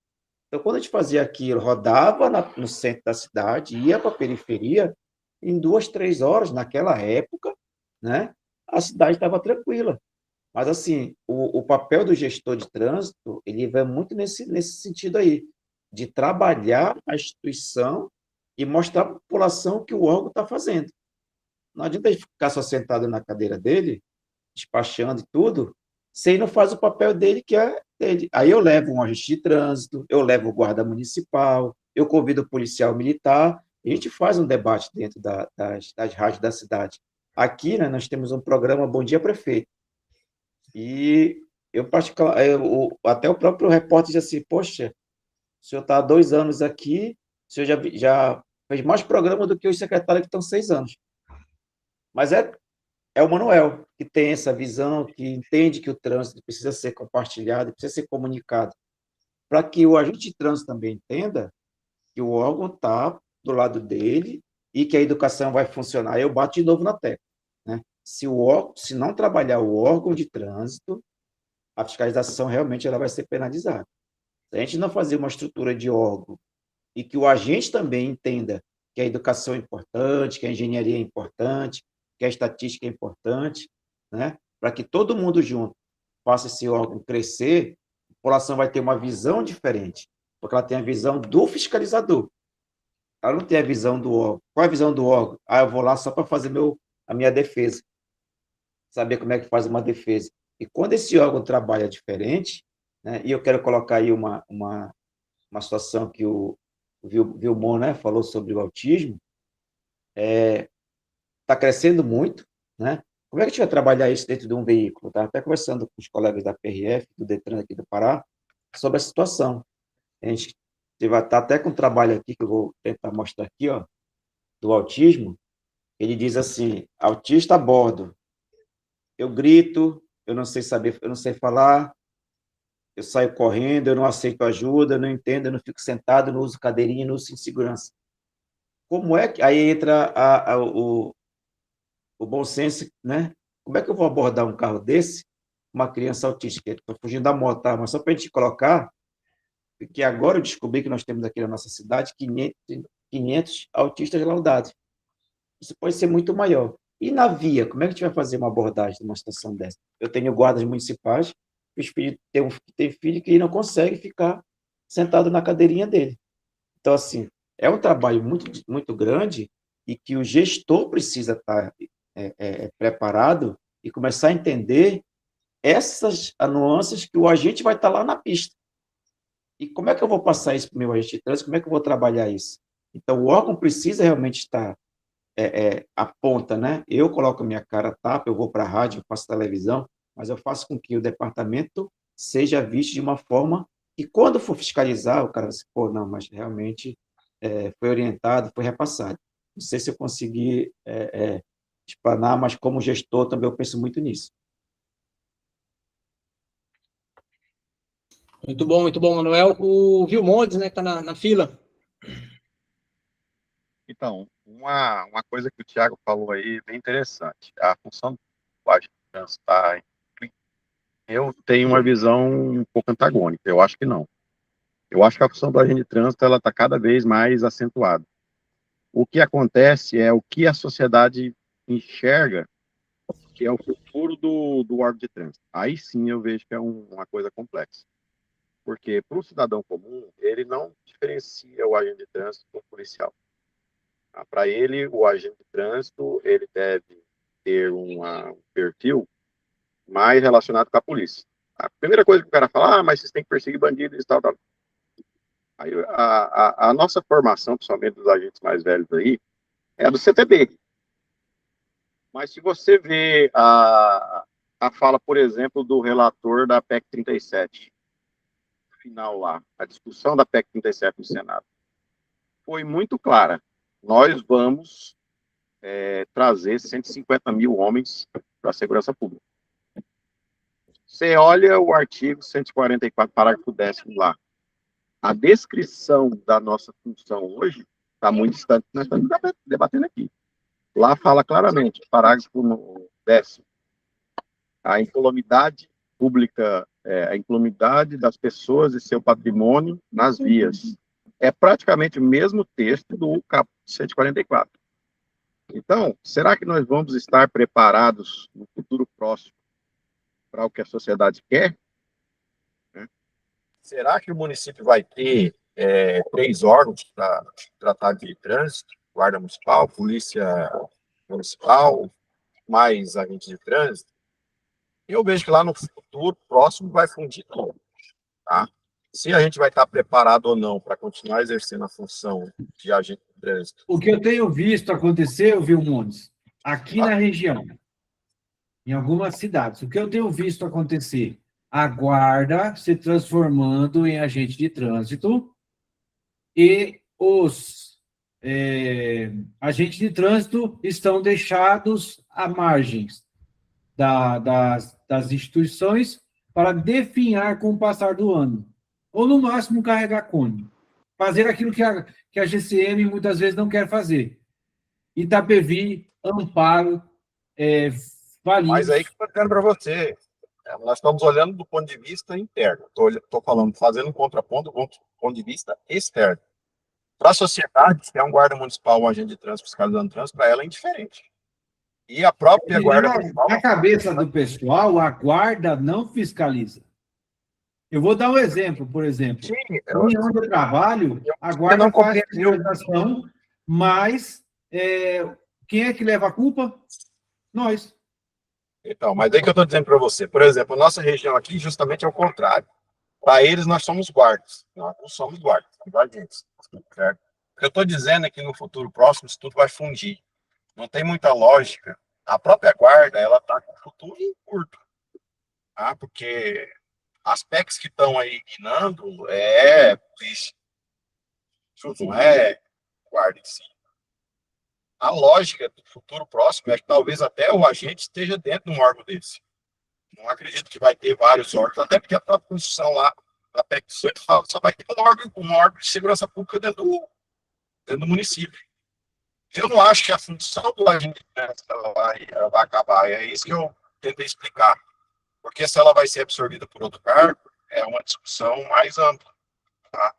Então, quando a gente fazia aquilo, rodava no centro da cidade, ia para a periferia, em 2, 3 horas, naquela época, né? A cidade estava tranquila. Mas, assim, o papel do gestor de trânsito, ele vai muito nesse sentido aí, de trabalhar a instituição e mostrar à população o que o órgão está fazendo. Não adianta ele ficar só sentado na cadeira dele, despachando e tudo, se ele não faz o papel dele, que é dele. Aí eu levo um agente de trânsito, eu levo o guarda municipal, eu convido o policial militar, e a gente faz um debate dentro das rádios da cidade. Aqui, né, nós temos um programa Bom Dia Prefeito. E até o próprio repórter diz assim, poxa, o senhor está há 2 anos aqui, o senhor já fez mais programa do que os secretários que estão 6 anos. Mas é o Manuel que tem essa visão, que entende que o trânsito precisa ser compartilhado, precisa ser comunicado, para que o agente de trânsito também entenda que o órgão está do lado dele e que a educação vai funcionar. Eu bato de novo na tecla, né? Se não trabalhar o órgão de trânsito, a fiscalização realmente ela vai ser penalizada. Se a gente não fazer uma estrutura de órgão e que o agente também entenda que a educação é importante, que a engenharia é importante, que a estatística é importante, né? Para que todo mundo junto faça esse órgão crescer, a população vai ter uma visão diferente, porque ela tem a visão do fiscalizador. Ela não tem a visão do órgão. Qual é a visão do órgão? Eu vou lá só para fazer a minha defesa. Saber como é que faz uma defesa. E quando esse órgão trabalha diferente, né, e eu quero colocar aí uma situação que o Vilmon, né, falou sobre o autismo, está crescendo muito, né? Como é que a gente vai trabalhar isso dentro de um veículo? Estava até conversando com os colegas da PRF, do Detran aqui do Pará, sobre a situação. A gente vai estar até com um trabalho aqui, que eu vou tentar mostrar aqui, ó, do autismo. Ele diz assim, autista a bordo, eu grito, eu não sei falar, eu saio correndo, eu não aceito ajuda, eu não entendo, eu não fico sentado, eu não uso cadeirinha, não uso segurança. Como é que... Aí entra o bom senso, né? Como é que eu vou abordar um carro desse, uma criança autista? Estou fugindo da moto, tá? Mas só para a gente colocar, porque agora eu descobri que nós temos aqui na nossa cidade 500 autistas laudados. Isso pode ser muito maior. E na via, como é que a gente vai fazer uma abordagem de uma situação dessa? Eu tenho guardas municipais, tem filho que não consegue ficar sentado na cadeirinha dele. Então, assim, é um trabalho muito, muito grande e que o gestor precisa estar preparado e começar a entender essas nuances que o agente vai estar lá na pista. E como é que eu vou passar isso para o meu agente de trânsito? Como é que eu vou trabalhar isso? Então, o órgão precisa realmente estar à ponta, né? Eu coloco a minha cara tapa, eu vou para a rádio, eu faço televisão, mas eu faço com que o departamento seja visto de uma forma que, quando for fiscalizar, o cara vai dizer, pô, não, mas realmente foi orientado, foi repassado. Não sei se eu consegui explanar, mas como gestor também eu penso muito nisso. Muito bom, Manuel. O Vilmondes, né, que está na fila. Então, uma coisa que o Thiago falou aí, bem interessante. A função do agente de trânsito está... Eu tenho uma visão um pouco antagônica, eu acho que não. Eu acho que a função do agente de trânsito ela está cada vez mais acentuada. O que acontece é o que a sociedade enxerga que é o futuro do órgão de trânsito. Aí sim eu vejo que é uma coisa complexa. Porque para o cidadão comum, ele não diferencia o agente de trânsito do policial. Para ele, o agente de trânsito ele deve ter um perfil mais relacionado com a polícia. A primeira coisa que o cara fala, mas vocês têm que perseguir bandidos e tal, tal. Aí, a nossa formação, principalmente dos agentes mais velhos aí, é a do CTB. Mas se você vê a fala, por exemplo, do relator da PEC 37, final lá, a discussão da PEC 37 no Senado, foi muito clara. Nós vamos trazer 150 mil homens para a segurança pública. Você olha o artigo 144, parágrafo 10º lá. A descrição da nossa função hoje está muito distante do que nós estamos debatendo aqui. Lá fala claramente, parágrafo 10º, a incolumidade pública, a incolumidade das pessoas e seu patrimônio nas vias. É praticamente o mesmo texto do caput 144. Então, será que nós vamos estar preparados no futuro próximo para o que a sociedade quer? Será que o município vai ter 3 órgãos para tratar de trânsito? Guarda Municipal, Polícia Municipal, mais agentes de trânsito? Eu vejo que lá no futuro próximo vai fundir tudo, tá? Se a gente vai estar preparado ou não para continuar exercendo a função de agente de trânsito. O que eu tenho visto acontecer, Vilmontes, aqui na região, em algumas cidades, o que eu tenho visto acontecer, a guarda se transformando em agente de trânsito e os agentes de trânsito estão deixados à margem das instituições para definhar com o passar do ano. Ou, no máximo, carregar cone. Fazer aquilo que a GCM muitas vezes não quer fazer. Itapevi, Amparo, Valinhos. Mas aí que eu estou dizendo para você, nós estamos olhando do ponto de vista interno. Estou falando, fazendo um contraponto do ponto de vista externo. Para a sociedade, se é um guarda municipal, um agente de trânsito, fiscalizando trânsito, para ela é indiferente. E a própria guarda municipal... Na cabeça do pessoal, a guarda não fiscaliza. Eu vou dar um exemplo, por exemplo. Sim, onde eu trabalho, a guarda não faz fiscalização, mas quem é que leva a culpa? Nós. Então, mas é que eu estou dizendo para você. Por exemplo, a nossa região aqui justamente é o contrário. Para eles, nós somos guardas. Nós não somos guardas, somos agentes. Certo? O que eu estou dizendo é que no futuro próximo, isso tudo vai fundir. Não tem muita lógica. A própria guarda, ela está com o futuro em curto. Tá? Porque aspectos que estão aí guinando polícia. Isso não é guarda em si. A lógica do futuro próximo é que talvez até o agente esteja dentro de um órgão desse. Não acredito que vai ter vários órgãos, até porque a própria Constituição lá, da PEC 18, fala que só vai ter um órgão de segurança pública dentro do município. Eu não acho que a função do agente ela vai acabar. É isso que eu tentei explicar. Porque se ela vai ser absorvida por outro cargo, é uma discussão mais ampla. Tá?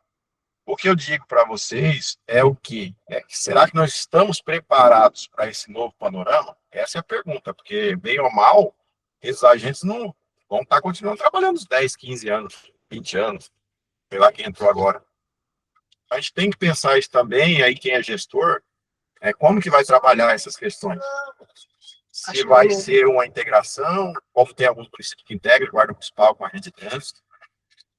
O que eu digo para vocês é o quê? Será que nós estamos preparados para esse novo panorama? Essa é a pergunta, porque, bem ou mal, esses agentes não vão estar continuando trabalhando uns 10, 15 anos, 20 anos, sei lá quem entrou agora. A gente tem que pensar isso também, aí quem é gestor, como que vai trabalhar essas questões? Se vai ser uma integração, como tem alguns municípios que integram, guarda municipal com a agente de trânsito.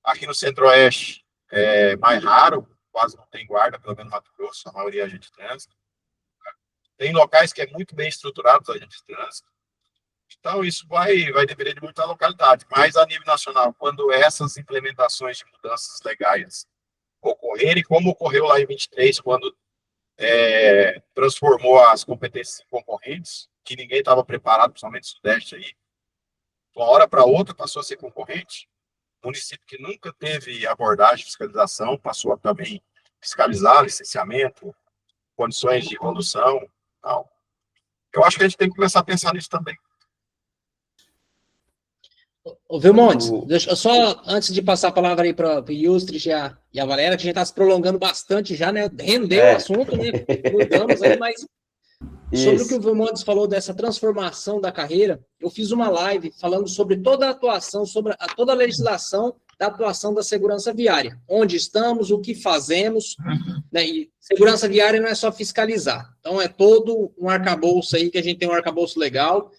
Aqui no Centro-Oeste é mais raro, quase não tem guarda, pelo menos no Mato Grosso, a maioria é agente de trânsito. Tem locais que é muito bem estruturados a agente de trânsito. Então, isso vai depender de muita localidade. Mas, a nível nacional, quando essas implementações de mudanças legais ocorrerem, como ocorreu lá em 23, quando transformou as competências em concorrentes, que ninguém estava preparado, principalmente no Sudeste aí, de uma hora para outra passou a ser concorrente. Município que nunca teve abordagem de fiscalização passou a também fiscalizar licenciamento, condições de condução, tal. Eu acho que a gente tem que começar a pensar nisso também. Ô, Vilmontes, deixa eu só, antes de passar a palavra aí para o Illustres e a Valéria, que a gente está se prolongando bastante já, né? Rendeu o assunto, né? Mudamos aí, mas sobre o que o Vilmontes falou dessa transformação da carreira, eu fiz uma live falando sobre toda a atuação, sobre toda a legislação da atuação da segurança viária. Onde estamos, o que fazemos, né? E segurança viária não é só fiscalizar. Então, é todo um arcabouço aí, que a gente tem um arcabouço legal,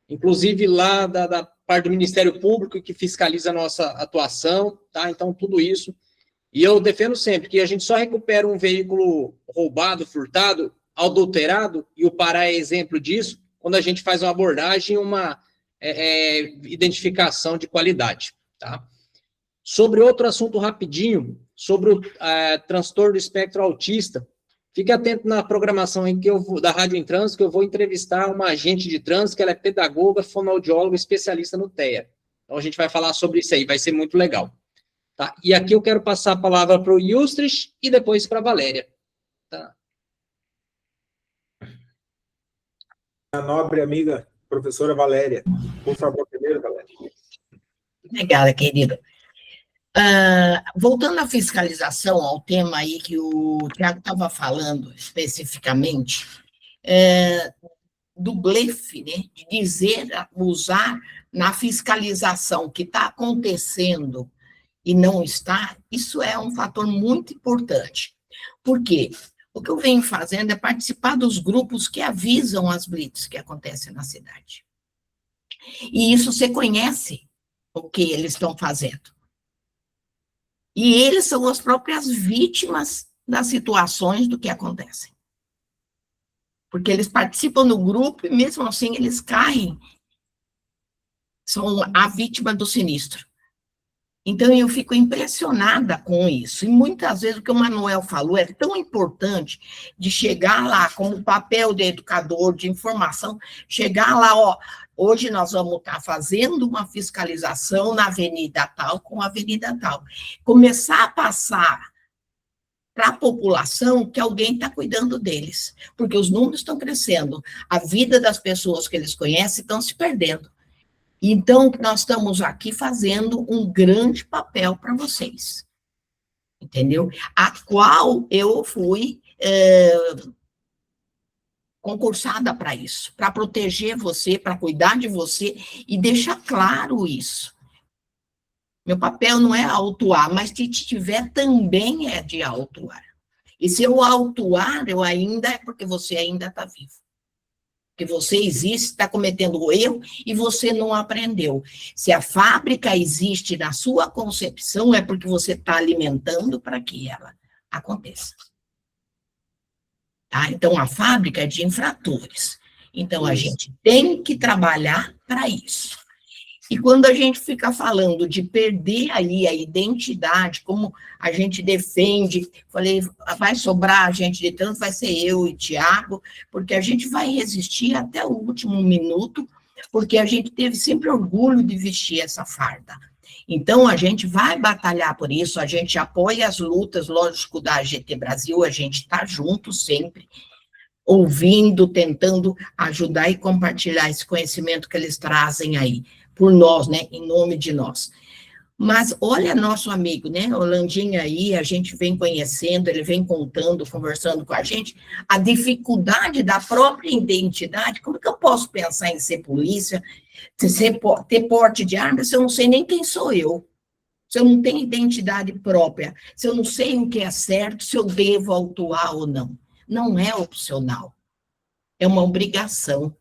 inclusive lá da parte do Ministério Público, que fiscaliza a nossa atuação, tá? Então, tudo isso. E eu defendo sempre que a gente só recupera um veículo roubado, furtado, adulterado, e o Pará é exemplo disso, quando a gente faz uma abordagem, uma identificação de qualidade, tá? Sobre outro assunto rapidinho, sobre o transtorno do espectro autista, Fique atento na programação aí da Rádio em Trânsito, que eu vou entrevistar uma agente de trânsito, que ela é pedagoga, fonoaudióloga, especialista no TEA. Então, a gente vai falar sobre isso aí, vai ser muito legal. Tá? E aqui eu quero passar a palavra para o Yustrich e depois para a Valéria. Tá? A nobre amiga, professora Valéria. Por favor, primeiro, Valéria. Obrigada, querido. Voltando à fiscalização, ao tema aí que o Tiago estava falando especificamente, do blefe, né, de dizer, usar na fiscalização que está acontecendo e não está, isso é um fator muito importante. Por quê? O que eu venho fazendo é participar dos grupos que avisam as blitz que acontecem na cidade. E isso você conhece o que eles estão fazendo. E eles são as próprias vítimas das situações do que acontecem. Porque eles participam do grupo e, mesmo assim, eles caem. São a vítima do sinistro. Então, eu fico impressionada com isso. E, muitas vezes, o que o Manuel falou é tão importante de chegar lá, como papel de educador, de informação, chegar lá, ó, hoje nós vamos estar fazendo uma fiscalização na avenida tal com a avenida tal. Começar a passar para a população que alguém está cuidando deles, porque os números estão crescendo, a vida das pessoas que eles conhecem estão se perdendo. Então, nós estamos aqui fazendo um grande papel para vocês, entendeu? A qual eu fui concursada para isso, para proteger você, para cuidar de você e deixar claro isso. Meu papel não é autuar, mas se tiver também é de autuar. E se eu autuar, eu ainda é porque você ainda está vivo. Porque você existe, está cometendo o erro e você não aprendeu. Se a fábrica existe na sua concepção, é porque você está alimentando para que ela aconteça. Tá? Então, a fábrica é de infratores. Então, a gente tem que trabalhar para isso. E quando a gente fica falando de perder aí a identidade, como a gente defende, falei, vai sobrar a gente de trânsito, vai ser eu e Tiago, porque a gente vai resistir até o último minuto, porque a gente teve sempre orgulho de vestir essa farda. Então, a gente vai batalhar por isso, a gente apoia as lutas, lógico, da AGT Brasil, a gente está junto sempre, ouvindo, tentando ajudar e compartilhar esse conhecimento que eles trazem aí, por nós, né, em nome de nós. Mas olha nosso amigo, né, o Landinho aí, a gente vem conhecendo, ele vem contando, conversando com a gente, a dificuldade da própria identidade. Como que eu posso pensar em ser polícia, ter porte de arma, se eu não sei nem quem sou eu? Se eu não tenho identidade própria, se eu não sei o que é certo, se eu devo autuar ou não. Não é opcional, é uma obrigação.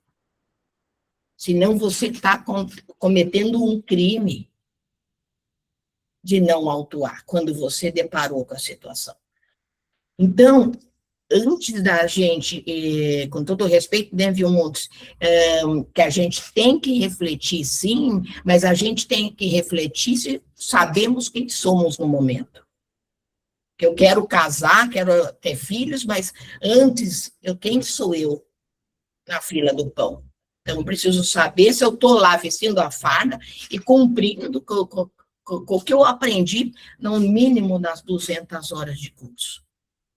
Senão você está cometendo um crime de não autuar, quando você deparou com a situação. Então, antes da gente, com todo o respeito, né, Vilmontes, que a gente tem que refletir, sim, mas a gente tem que refletir se sabemos quem somos no momento. Que eu quero casar, quero ter filhos, mas antes, quem sou eu na fila do pão? Então, eu preciso saber se eu estou lá vestindo a farda e cumprindo com o que eu aprendi no mínimo das 200 horas de curso,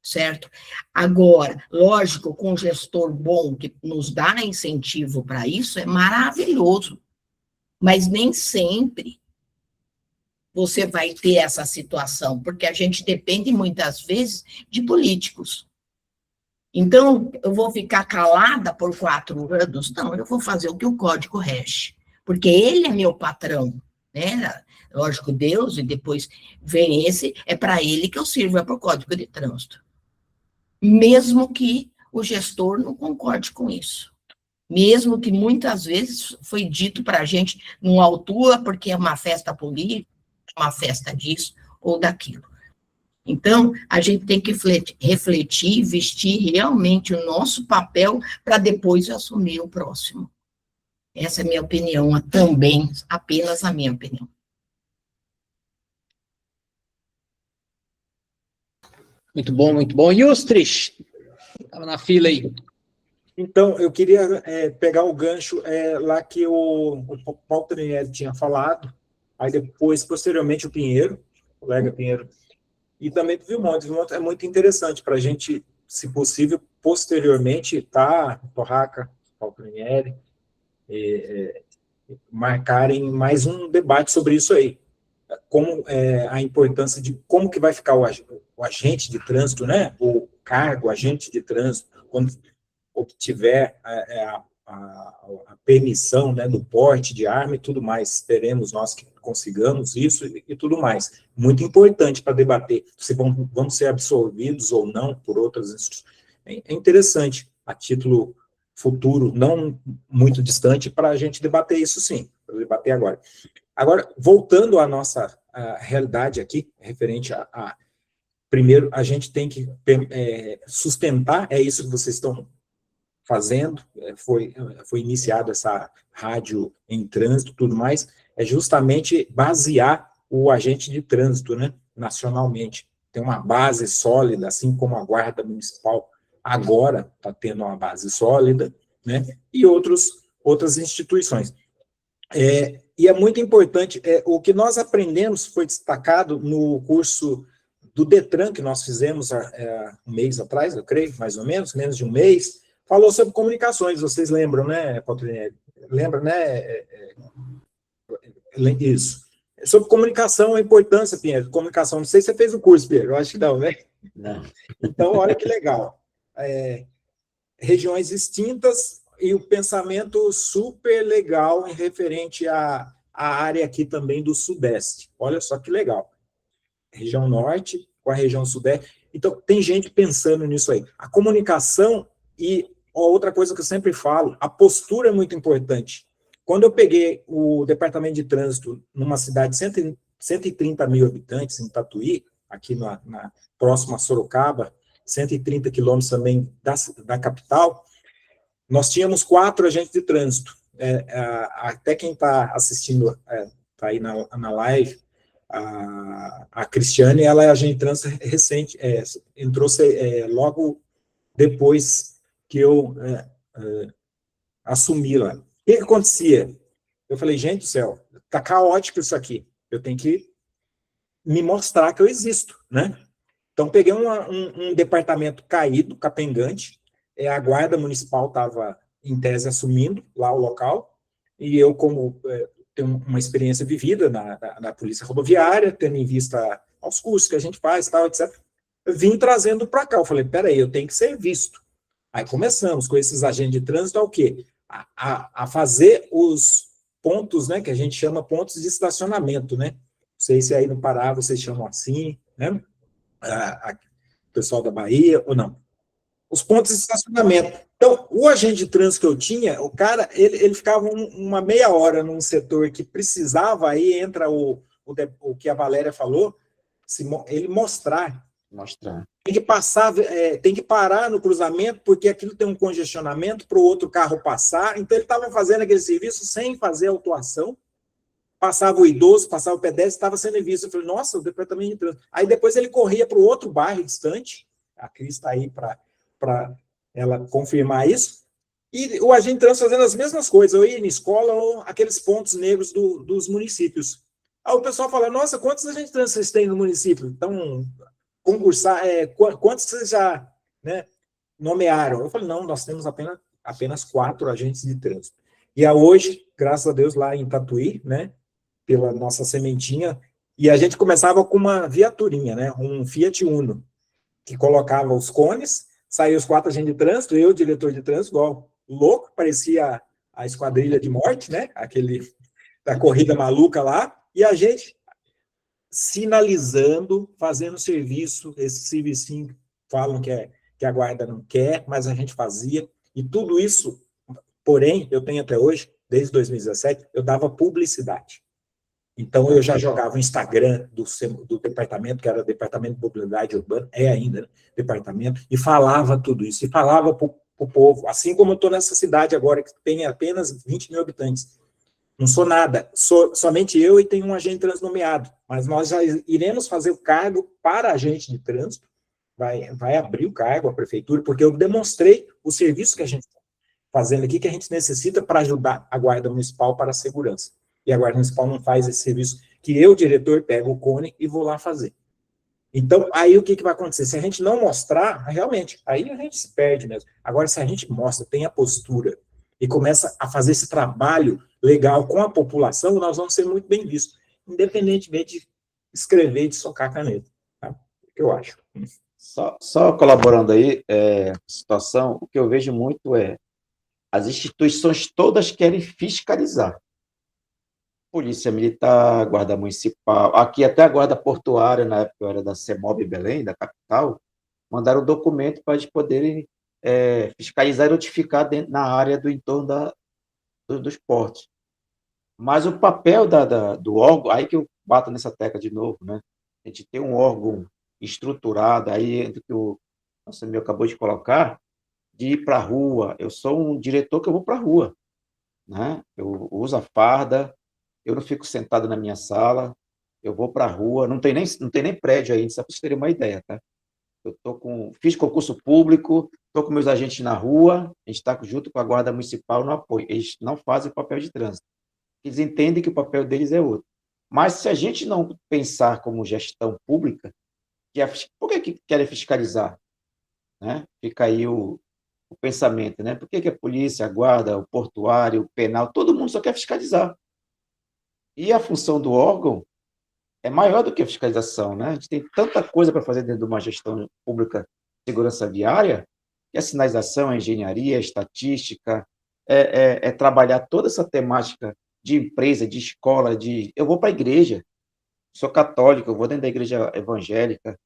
certo? Agora, lógico, com um gestor bom que nos dá incentivo para isso, é maravilhoso, mas nem sempre você vai ter essa situação, porque a gente depende muitas vezes de políticos. Então, eu vou ficar calada por 4 anos? Não, eu vou fazer o que o código rege, porque ele é meu patrão, né? Lógico, Deus, e depois vem esse, é para ele que eu sirvo, é para o código de trânsito. Mesmo que o gestor não concorde com isso. Mesmo que muitas vezes foi dito para a gente, não autua porque é uma festa política, uma festa disso ou daquilo. Então, a gente tem que refletir, vestir realmente o nosso papel para depois assumir o próximo. Essa é a minha opinião, também, apenas a minha opinião. Muito bom, muito bom. Yustrich, Estava na fila aí. Então, eu queria pegar o gancho lá que o Paulo Trinieri tinha falado, aí depois, posteriormente, o colega Pinheiro, e também do Vilmonte. O Vilmonte é muito interessante para a gente, se possível, posteriormente, Torraca, Paulo Trinieri, marcarem mais um debate sobre isso aí. Como a importância de como que vai ficar o agente de trânsito, né? O cargo, agente de trânsito, quando obtiver a permissão, né, do porte de arma e tudo mais. Esperemos nós que consigamos isso e tudo mais. Muito importante para debater se vão ser absorvidos ou não por outras instituições. É interessante, a título futuro, não muito distante, para a gente debater isso sim, para debater agora. Agora, voltando à nossa realidade aqui, referente primeiro, a gente tem que sustentar, é isso que vocês estão fazendo, foi iniciado essa rádio em trânsito, tudo mais, é justamente basear o agente de trânsito, né, nacionalmente. Tem uma base sólida, assim como a Guarda Municipal agora está tendo uma base sólida, né, e outras instituições. E é muito importante, o que nós aprendemos foi destacado no curso do DETRAN, que nós fizemos um mês atrás, eu creio, mais ou menos de um mês, falou sobre comunicações, vocês lembram, né, Paulinelli? Lembra, né? Isso. Sobre comunicação, a importância, Pinheiro, comunicação, não sei se você fez o curso, Pinheiro, eu acho que não, né? Não. Então, olha que legal. Regiões extintas e o pensamento super legal em referente à área aqui também do Sudeste. Olha só que legal. Região Norte com a região Sudeste. Então, tem gente pensando nisso aí. A comunicação e outra coisa que eu sempre falo, a postura é muito importante. Quando eu peguei o departamento de trânsito numa cidade de 130 mil habitantes, em Tatuí, aqui na próxima a Sorocaba, 130 quilômetros também da capital, nós tínhamos 4 agentes de trânsito. Até quem está assistindo, está aí na live, a Cristiane, ela é agente de trânsito recente, entrou logo depois que eu assumi lá. O que acontecia? Eu falei, gente do céu, está caótico isso aqui, eu tenho que me mostrar que eu existo, né? Então, peguei um departamento caído, capengante, a Guarda Municipal estava, em tese, assumindo lá o local, e eu, como tenho uma experiência vivida na Polícia Rodoviária, tendo em vista aos cursos que a gente faz, tal, etc., vim trazendo para cá. Eu falei, peraí, eu tenho que ser visto. Aí começamos com esses agentes de trânsito ao quê? A fazer os pontos, né, que a gente chama pontos de estacionamento, né? Não sei se aí no Pará vocês chamam assim, né? O pessoal da Bahia, ou não. Os pontos de estacionamento. Então, o agente de trânsito que eu tinha, o cara, ele ficava uma meia hora num setor que precisava, aí entra o que a Valéria falou, ele mostrar. Tem que passar, tem que parar no cruzamento, porque aquilo tem um congestionamento para o outro carro passar. Então, ele estava fazendo aquele serviço sem fazer autuação. Passava o idoso, passava o pedestre, estava sendo visto. Eu falei, nossa, o departamento de trânsito. Aí depois ele corria para o outro bairro distante. A Cris está aí para ela confirmar isso. E o agente de trânsito fazendo as mesmas coisas. Eu ia na escola ou aqueles pontos negros dos municípios. Aí o pessoal fala, nossa, quantos agentes de trânsito vocês têm no município? Então, concursar, quantos vocês já, né, nomearam? Eu falei, não, nós temos apenas 4 agentes de trânsito. E hoje, graças a Deus, lá em Tatuí, né, pela nossa sementinha, e a gente começava com uma viaturinha, né, um Fiat Uno, que colocava os cones, saía os 4 agentes de trânsito, eu, diretor de trânsito, igual louco, parecia a esquadrilha de morte, né, aquele da corrida maluca lá, e a gente sinalizando, fazendo serviço, esse serviço falam que a guarda não quer, mas a gente fazia, e tudo isso, porém, eu tenho até hoje, desde 2017, eu dava publicidade. Então, eu já jogava o Instagram do departamento, que era o Departamento de Mobilidade Urbana, ainda, né, departamento, e falava tudo isso, e falava para o povo, assim como eu estou nessa cidade agora, que tem apenas 20 mil habitantes. Não sou nada, somente eu e tenho um agente de trânsito nomeado, mas nós já iremos fazer o cargo para agente de trânsito, vai abrir o cargo à prefeitura, porque eu demonstrei o serviço que a gente está fazendo aqui, que a gente necessita para ajudar a Guarda Municipal para a segurança. E a Guarda Municipal não faz esse serviço que eu, diretor, pego o cone e vou lá fazer. Então, aí o que vai acontecer? Se a gente não mostrar, realmente, aí a gente se perde mesmo. Agora, se a gente mostra, tem a postura e começa a fazer esse trabalho legal com a população, nós vamos ser muito bem vistos, independentemente de escrever e de socar a caneta. Tá? O que eu acho. Só colaborando aí, situação, o que eu vejo muito é as instituições todas querem fiscalizar. Polícia Militar, Guarda Municipal, aqui até a Guarda Portuária, na época eu era da CEMOB Belém, da capital, mandaram documento para eles poderem fiscalizar e notificar na área do entorno dos portos. Mas o papel do órgão, aí que eu bato nessa tecla de novo, né? A gente tem um órgão estruturado, aí que o nosso amigo acabou de colocar, de ir para a rua. Eu sou um diretor que eu vou para a rua, né? Eu uso a farda, eu não fico sentado na minha sala, eu vou para a rua, não tem nem prédio ainda, só para vocês terem uma ideia, tá? Fiz concurso público, estou com meus agentes na rua, a gente está junto com a Guarda Municipal no apoio. Eles não fazem o papel de trânsito. Eles entendem que o papel deles é outro. Mas se a gente não pensar como gestão pública, por que querem fiscalizar? Né? Fica aí o pensamento, né? Por que a polícia, a guarda, o portuário, o penal, todo mundo só quer fiscalizar? E a função do órgão é maior do que a fiscalização, né? A gente tem tanta coisa para fazer dentro de uma gestão pública de segurança viária, que a sinalização, a engenharia, a estatística, trabalhar toda essa temática de empresa, de escola, eu vou para a igreja, sou católico, eu vou dentro da igreja evangélica,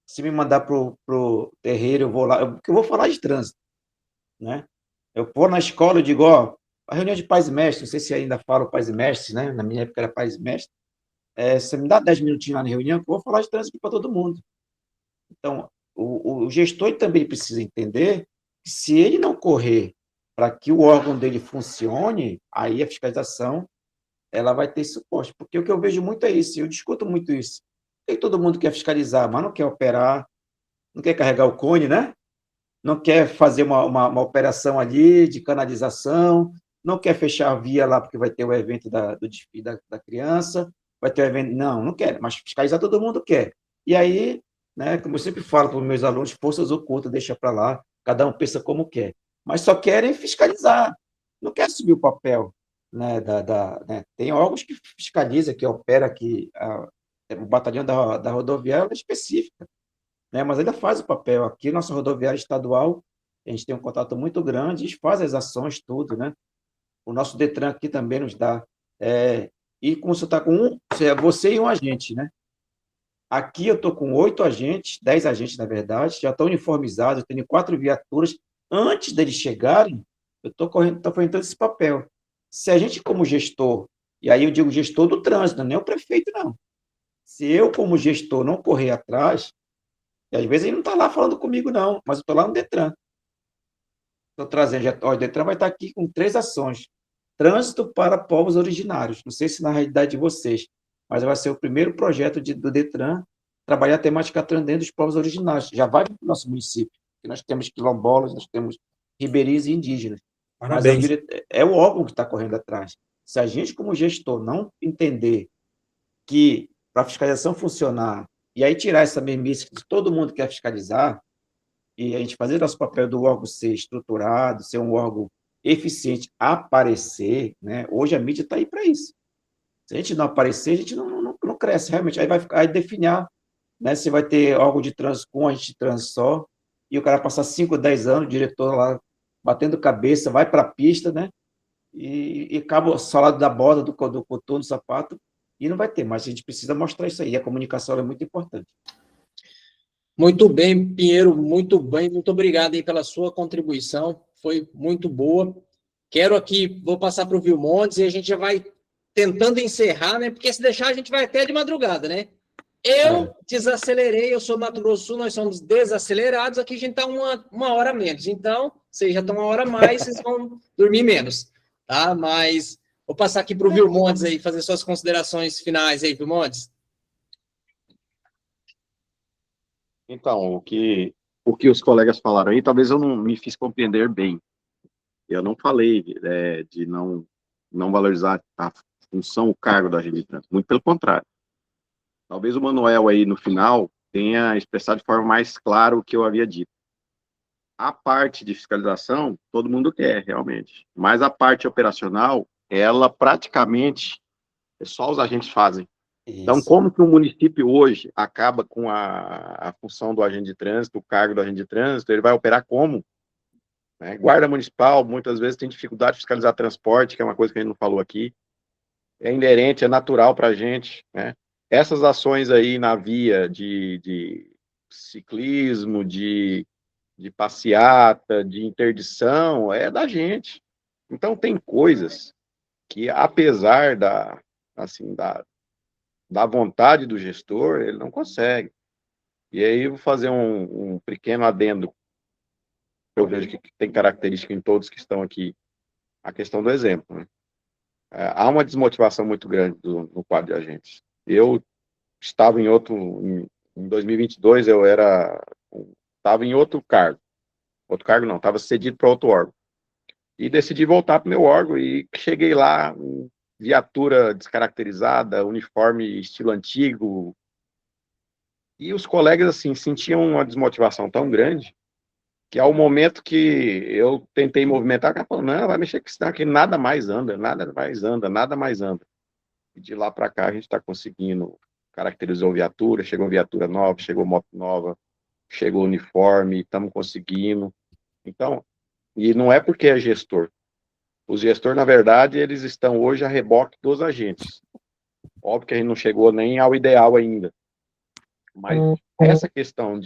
se me mandar para o terreiro, eu vou lá, porque eu vou falar de trânsito, né? Eu vou na escola, eu digo, ó, a reunião de pais e mestres, não sei se ainda falo pais e mestres, né? Na minha época era pais e mestres, você me dá 10 minutinhos lá na reunião, que eu vou falar de trânsito para todo mundo. Então, o gestor também precisa entender que se ele não correr para que o órgão dele funcione, aí a fiscalização ela vai ter suporte. Porque o que eu vejo muito é isso, eu discuto muito isso. Todo mundo quer fiscalizar, mas não quer operar, não quer carregar o cone, né? Não quer fazer uma operação ali de canalização, não quer fechar a via lá porque vai ter o evento do desfile da criança, vai ter o evento... Não quer, mas fiscalizar todo mundo quer. E aí, né, como eu sempre falo para os meus alunos, forças ocultas, deixa para lá, cada um pensa como quer. Mas só querem fiscalizar, não quer assumir o papel. Né, né? Tem órgãos que fiscalizam, que opera, que o batalhão da rodoviária é específica, né, mas ainda faz o papel. Aqui, nossa rodoviária estadual, a gente tem um contato muito grande, eles fazem as ações, tudo, né? O nosso Detran aqui também nos dá. E como você está com você e um agente, né? Aqui eu estou com 8 agentes, 10 agentes, na verdade, já estão uniformizados, eu tenho 4 viaturas. Antes deles chegarem, eu estou fazendo todo esse papel. Se a gente, como gestor, e aí eu digo gestor do trânsito, não é o prefeito, não. Se eu, como gestor, não correr atrás, e às vezes ele não está lá falando comigo, não, mas eu estou lá no Detran. Estou trazendo, o Detran vai estar aqui com 3 ações. Trânsito para povos originários. Não sei se na realidade de vocês, mas vai ser o primeiro projeto do Detran trabalhar a temática trans dentro dos povos originários. Já vai para o nosso município, que nós temos quilombolas, nós temos ribeirinhos e indígenas. Parabéns. Mas é o órgão que está correndo atrás. Se a gente, como gestor, não entender que para a fiscalização funcionar, e aí tirar essa mesmice que todo mundo quer fiscalizar, e a gente fazer nosso papel do órgão ser estruturado, ser um órgão eficiente, aparecer, né? Hoje a mídia está aí para isso. Se a gente não aparecer, a gente não cresce, realmente. Aí vai definir, né, se vai ter órgão de trânsito com agente de trânsito só, e o cara passar 5, 10 anos, o diretor lá, batendo cabeça, vai para a pista, né? E acaba o salário da bola, do coturno, do sapato, e não vai ter, mas a gente precisa mostrar isso aí, a comunicação é muito importante. Muito bem, Pinheiro, muito bem, muito obrigado aí pela sua contribuição, foi muito boa. Quero aqui, vou passar para o Vilmontes e a gente já vai tentando encerrar, né? Porque se deixar a gente vai até de madrugada, né? Eu desacelerei, eu sou Mato Grosso do Sul, nós somos desacelerados, aqui a gente está uma hora menos, então, vocês já estão uma hora a mais, vocês vão dormir menos, tá? Mas vou passar aqui para o Vilmontes aí, fazer suas considerações finais aí, Vilmontes. Então, o que os colegas falaram aí, talvez eu não me fiz compreender bem. Eu não falei de não valorizar a função, o cargo da agente de trânsito. Muito pelo contrário. Talvez o Manuel aí no final tenha expressado de forma mais clara o que eu havia dito. A parte de fiscalização, todo mundo quer, realmente. Mas a parte operacional, ela praticamente, só os agentes fazem. Então, como que o município hoje acaba com a função do agente de trânsito, o cargo do agente de trânsito, ele vai operar como? Né? Guarda municipal, muitas vezes, tem dificuldade de fiscalizar transporte, que é uma coisa que a gente não falou aqui. É inerente, é natural para a gente, né? Essas ações aí na via de ciclismo, de passeata, de interdição, é da gente. Então, tem coisas que, apesar da vontade do gestor, ele não consegue. E aí, eu vou fazer um pequeno adendo, eu vejo que tem característica em todos que estão aqui, a questão do exemplo, né? Há uma desmotivação muito grande no quadro de agentes. Eu estava em 2022, eu estava em outro cargo não, estava cedido para outro órgão, e decidi voltar para o meu órgão, e cheguei lá, viatura descaracterizada, uniforme estilo antigo, e os colegas, assim, sentiam uma desmotivação tão grande, que ao momento que eu tentei movimentar, o cara falou, não, vai mexer com isso daqui, nada mais anda, nada mais anda. E de lá para cá, a gente está conseguindo, caracterizou viatura, chegou viatura nova, chegou moto nova, chegou uniforme, estamos conseguindo. Então, e não é porque é gestor. Os gestores, na verdade, eles estão hoje a reboque dos agentes. Óbvio que a gente não chegou nem ao ideal ainda. Mas essa questão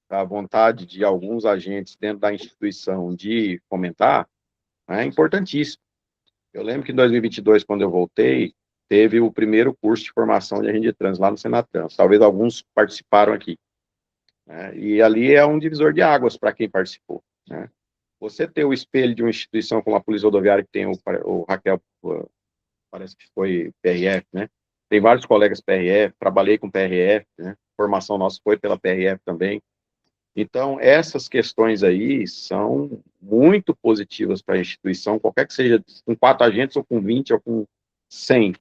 da vontade de alguns agentes dentro da instituição de fomentar é importantíssimo. Eu lembro que em 2022, quando eu voltei, teve o primeiro curso de formação de agente de trânsito lá no Senatrans. Talvez alguns participaram aqui. E ali é um divisor de águas para quem participou. Né? Você ter o espelho de uma instituição como a Polícia Rodoviária, que tem o Raquel, parece que foi PRF, né? Tem vários colegas PRF, trabalhei com PRF, né? Formação nossa foi pela PRF também. Então, essas questões aí são muito positivas para a instituição, qualquer que seja, com 4 agentes, ou com 20, ou com 100.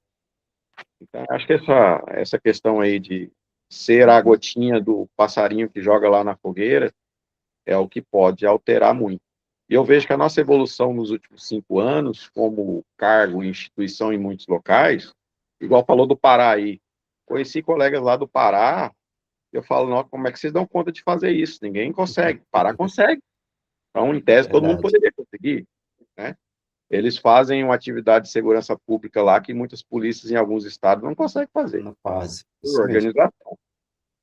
Então, acho que essa questão aí de ser a gotinha do passarinho que joga lá na fogueira é o que pode alterar muito. E eu vejo que a nossa evolução nos últimos 5 anos, como cargo e instituição em muitos locais, igual falou do Pará aí, conheci colegas lá do Pará, eu falo, nossa, como é que vocês dão conta de fazer isso? Ninguém consegue, Pará consegue. Então, em tese, todo mundo poderia conseguir, né? Eles fazem uma atividade de segurança pública lá que muitas polícias em alguns estados não conseguem fazer. Não faz. Por organização.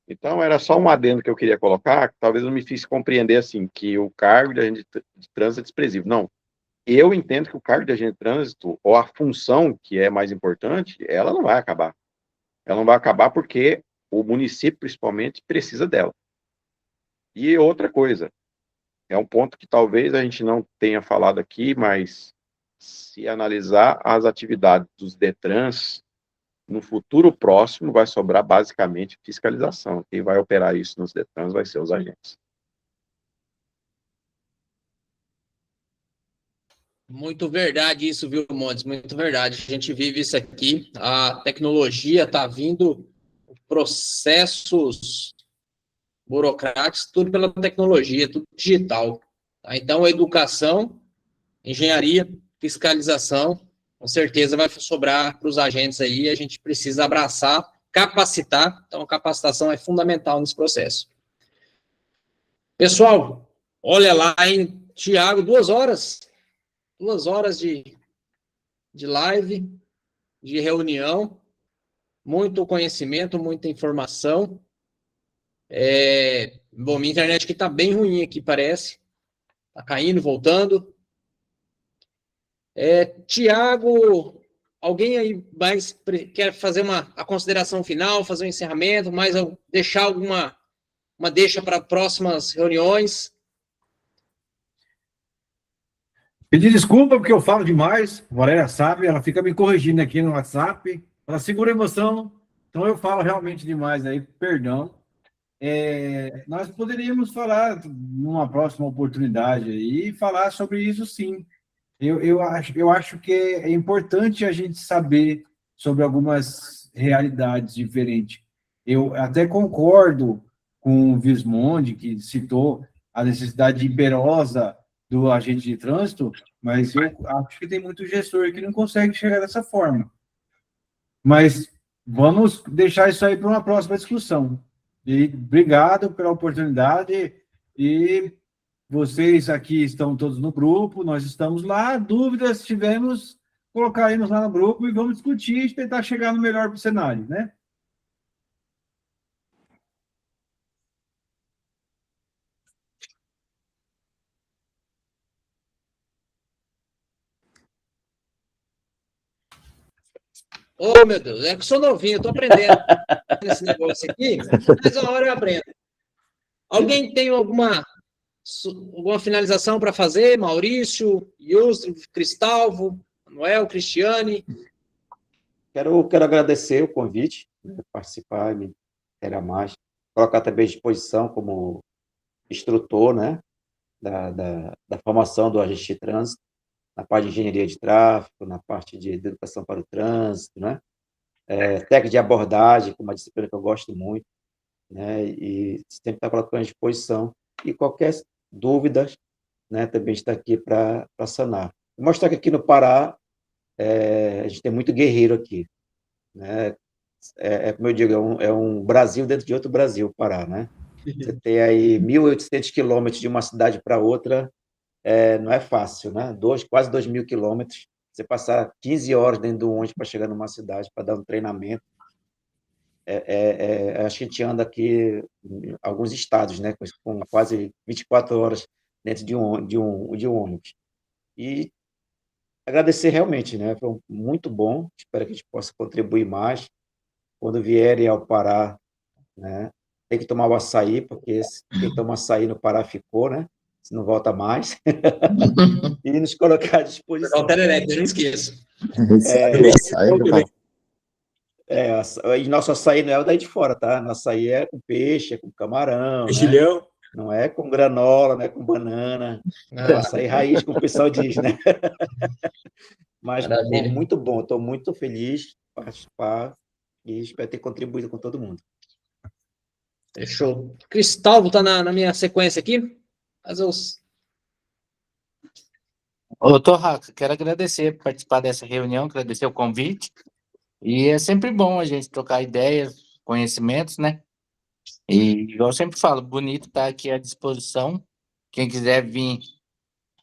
Então, era só um adendo que eu queria colocar, que talvez não me fiz compreender, assim, que o cargo de agente de trânsito é desprezível. Não. Eu entendo que o cargo de agente de trânsito, ou a função que é mais importante, ela não vai acabar. Ela não vai acabar porque o município, principalmente, precisa dela. E outra coisa, é um ponto que talvez a gente não tenha falado aqui, mas se analisar as atividades dos DETRANS, no futuro próximo vai sobrar basicamente fiscalização. Quem vai operar isso nos DETRANS vai ser os agentes. Muito verdade isso, viu, Montes? Muito verdade. A gente vive isso aqui. A tecnologia está vindo, processos burocráticos, tudo pela tecnologia, tudo digital. Tá? Então, educação, engenharia, fiscalização, com certeza vai sobrar para os agentes aí. A gente precisa abraçar, capacitar. Então, a capacitação é fundamental nesse processo. Pessoal, olha lá, hein? Tiago, 2 horas. 2 horas de live, de reunião, muito conhecimento, muita informação. Bom, minha internet aqui está bem ruim aqui, parece. Está caindo, voltando. Tiago, alguém aí mais quer fazer a consideração final, fazer um encerramento, deixar uma deixa para próximas reuniões? Pedir desculpa porque eu falo demais, a Valéria sabe, ela fica me corrigindo aqui no WhatsApp, ela segura a emoção, então eu falo realmente demais aí, perdão. nós poderíamos falar numa próxima oportunidade aí, falar sobre isso sim. Eu acho que é importante a gente saber sobre algumas realidades diferentes. Eu até concordo com o Vismonde, que citou a necessidade imperiosa do agente de trânsito, mas eu acho que tem muito gestor que não consegue chegar dessa forma. Mas vamos deixar isso aí para uma próxima discussão. E obrigado pela oportunidade. E vocês aqui estão todos no grupo, nós estamos lá. Dúvidas, se tivermos, colocaremos lá no grupo e vamos discutir e tentar chegar no melhor cenário, né? Oh, meu Deus, é que sou novinho, estou aprendendo esse negócio aqui, mas uma hora eu aprendo. Alguém tem alguma finalização para fazer? Maurício, Yusri, Cristalvo, Manuel, Cristiane? Quero agradecer o convite, né, participar, me interar mais, colocar também à disposição como instrutor, né, da formação do agente de trânsito, na parte de engenharia de tráfego, na parte de educação para o trânsito, né, técnica de abordagem, que é uma disciplina que eu gosto muito, né, e sempre está colocando à disposição. E qualquer dúvida, né, também está aqui para sanar. Vou mostrar que aqui no Pará, a gente tem muito guerreiro aqui, né? Como eu digo, é um Brasil dentro de outro Brasil, o Pará, né? Você tem aí 1.800 quilômetros de uma cidade para outra, não é fácil, né? Quase 2.000 quilômetros, você passar 15 horas dentro do ônibus para chegar numa cidade, para dar um treinamento. Acho que a gente anda aqui em alguns estados, né? Com quase 24 horas dentro de um ônibus. E agradecer realmente, né? Foi muito bom. Espero que a gente possa contribuir mais. Quando vierem ao Pará, né? Tem que tomar o açaí, porque quem toma açaí no Pará ficou, né? Se não volta mais. E nos colocar à disposição. O Tereré, não esqueça. E nosso açaí não é o daí de fora, tá? Nosso açaí é com peixe, é com camarão, Mexilhão. né? Não é com granola, não é com banana. É açaí raiz, como o pessoal diz, né? Mas muito bom, estou muito feliz de participar e espero ter contribuído com todo mundo. Fechou. Cristalvo está na minha sequência aqui. Fazer os... Ô, Torraca, quero agradecer por participar dessa reunião, agradecer o convite. E é sempre bom a gente trocar ideias, conhecimentos, né? E, igual eu sempre falo, bonito estar aqui à disposição. Quem quiser vir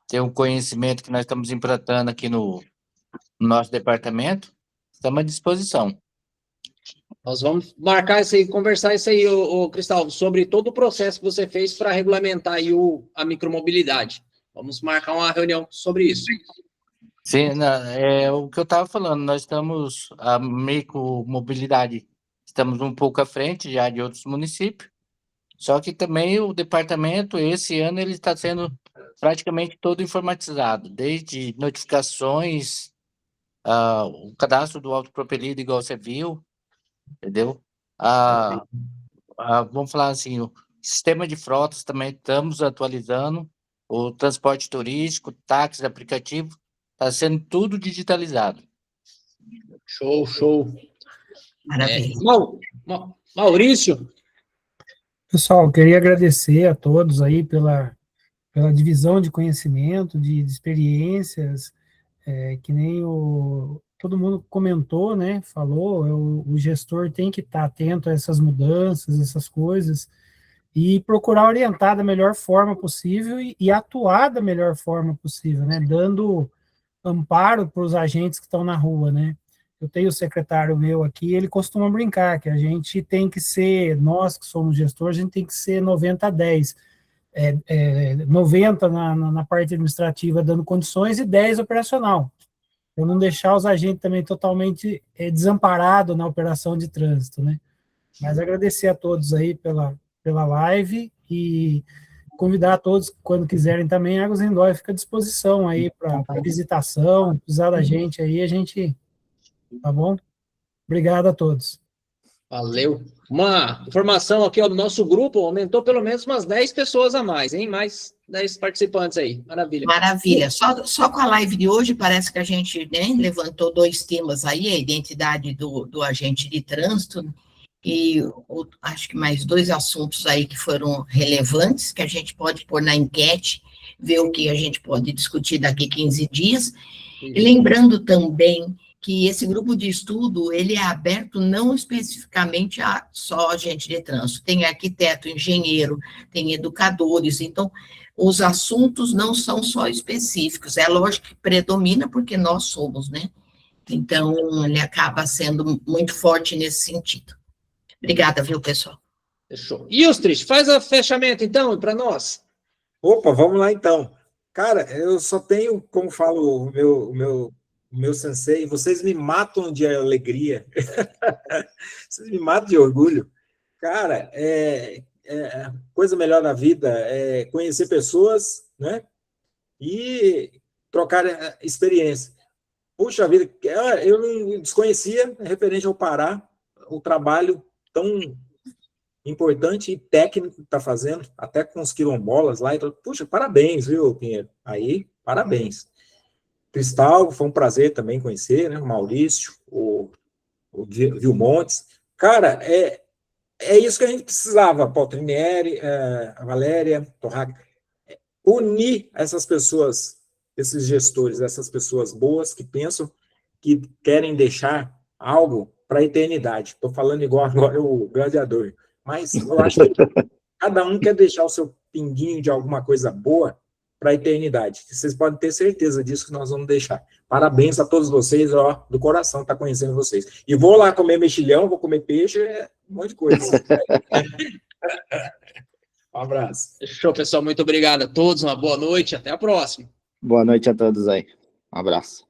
ter um conhecimento que nós estamos implantando aqui no nosso departamento, estamos à disposição. Nós vamos marcar isso aí, conversar isso aí, Cristalvo, sobre todo o processo que você fez para regulamentar aí a micromobilidade. Vamos marcar uma reunião sobre isso. Sim, é o que eu estava falando, nós estamos, a micromobilidade, estamos um pouco à frente já de outros municípios, só que também o departamento, esse ano, ele está sendo praticamente todo informatizado, desde notificações, o cadastro do autopropelido, igual você viu, entendeu? Vamos falar assim, o sistema de frotas também estamos atualizando, o transporte turístico, táxi, aplicativo, está sendo tudo digitalizado. Show. Maravilha. Maurício? Pessoal, queria agradecer a todos aí pela divisão de conhecimento, de experiências, que nem todo mundo comentou, né, falou, o gestor tem que estar atento a essas mudanças, essas coisas, e procurar orientar da melhor forma possível e atuar da melhor forma possível, né, dando amparo para os agentes que estão na rua, né. Eu tenho o secretário meu aqui, ele costuma brincar que a gente tem que ser, nós que somos gestores, a gente tem que ser 90-10, 90 na parte administrativa dando condições e 10 operacional, para não deixar os agentes também totalmente desamparados na operação de trânsito, né. Mas agradecer a todos aí pela live e convidar a todos, quando quiserem também, Águas Lindóia fica à disposição aí para visitação, precisar da gente aí, a gente, tá bom? Obrigado a todos. Valeu. Uma informação aqui, ó, do nosso grupo, aumentou pelo menos umas 10 pessoas a mais, hein? Mais 10 participantes aí. Maravilha. Maravilha. Só com a live de hoje, parece que a gente, né, levantou 2 temas aí, a identidade do agente de trânsito e acho que mais 2 assuntos aí que foram relevantes, que a gente pode pôr na enquete, ver o que a gente pode discutir daqui 15 dias. E lembrando também que esse grupo de estudo, ele é aberto não especificamente a só agente de trânsito, tem arquiteto, engenheiro, tem educadores, então os assuntos não são só específicos, é lógico que predomina porque nós somos, né? Então, ele acaba sendo muito forte nesse sentido. Obrigada, viu, pessoal? Fechou. Ilstrich, faz o fechamento, então, para nós. Opa, vamos lá, então. Cara, eu só tenho, como falo o meu sensei, vocês me matam de alegria. Vocês me matam de orgulho. Cara, coisa melhor na vida é conhecer pessoas, né? E trocar experiência. Puxa vida, eu não desconhecia, referente ao Pará, o trabalho tão importante e técnico que está fazendo, até com os quilombolas lá. Então, puxa, parabéns, viu, Pinheiro? Aí, parabéns. Cristal, foi um prazer também conhecer, né? O Maurício, o Vilmontes. Cara, é isso que a gente precisava, Paulo Trinieri, a Valéria, Torraca, unir essas pessoas, esses gestores, essas pessoas boas que pensam que querem deixar algo para a eternidade. Estou falando igual agora o gladiador. Mas eu acho que cada um quer deixar o seu pinguinho de alguma coisa boa para a eternidade. Vocês podem ter certeza disso que nós vamos deixar. Parabéns a todos vocês, ó, do coração, tá conhecendo vocês. E vou lá comer mexilhão, vou comer peixe, um monte de coisa. Um abraço. Fechou, pessoal. Muito obrigado a todos. Uma boa noite. Até a próxima. Boa noite a todos aí. Um abraço.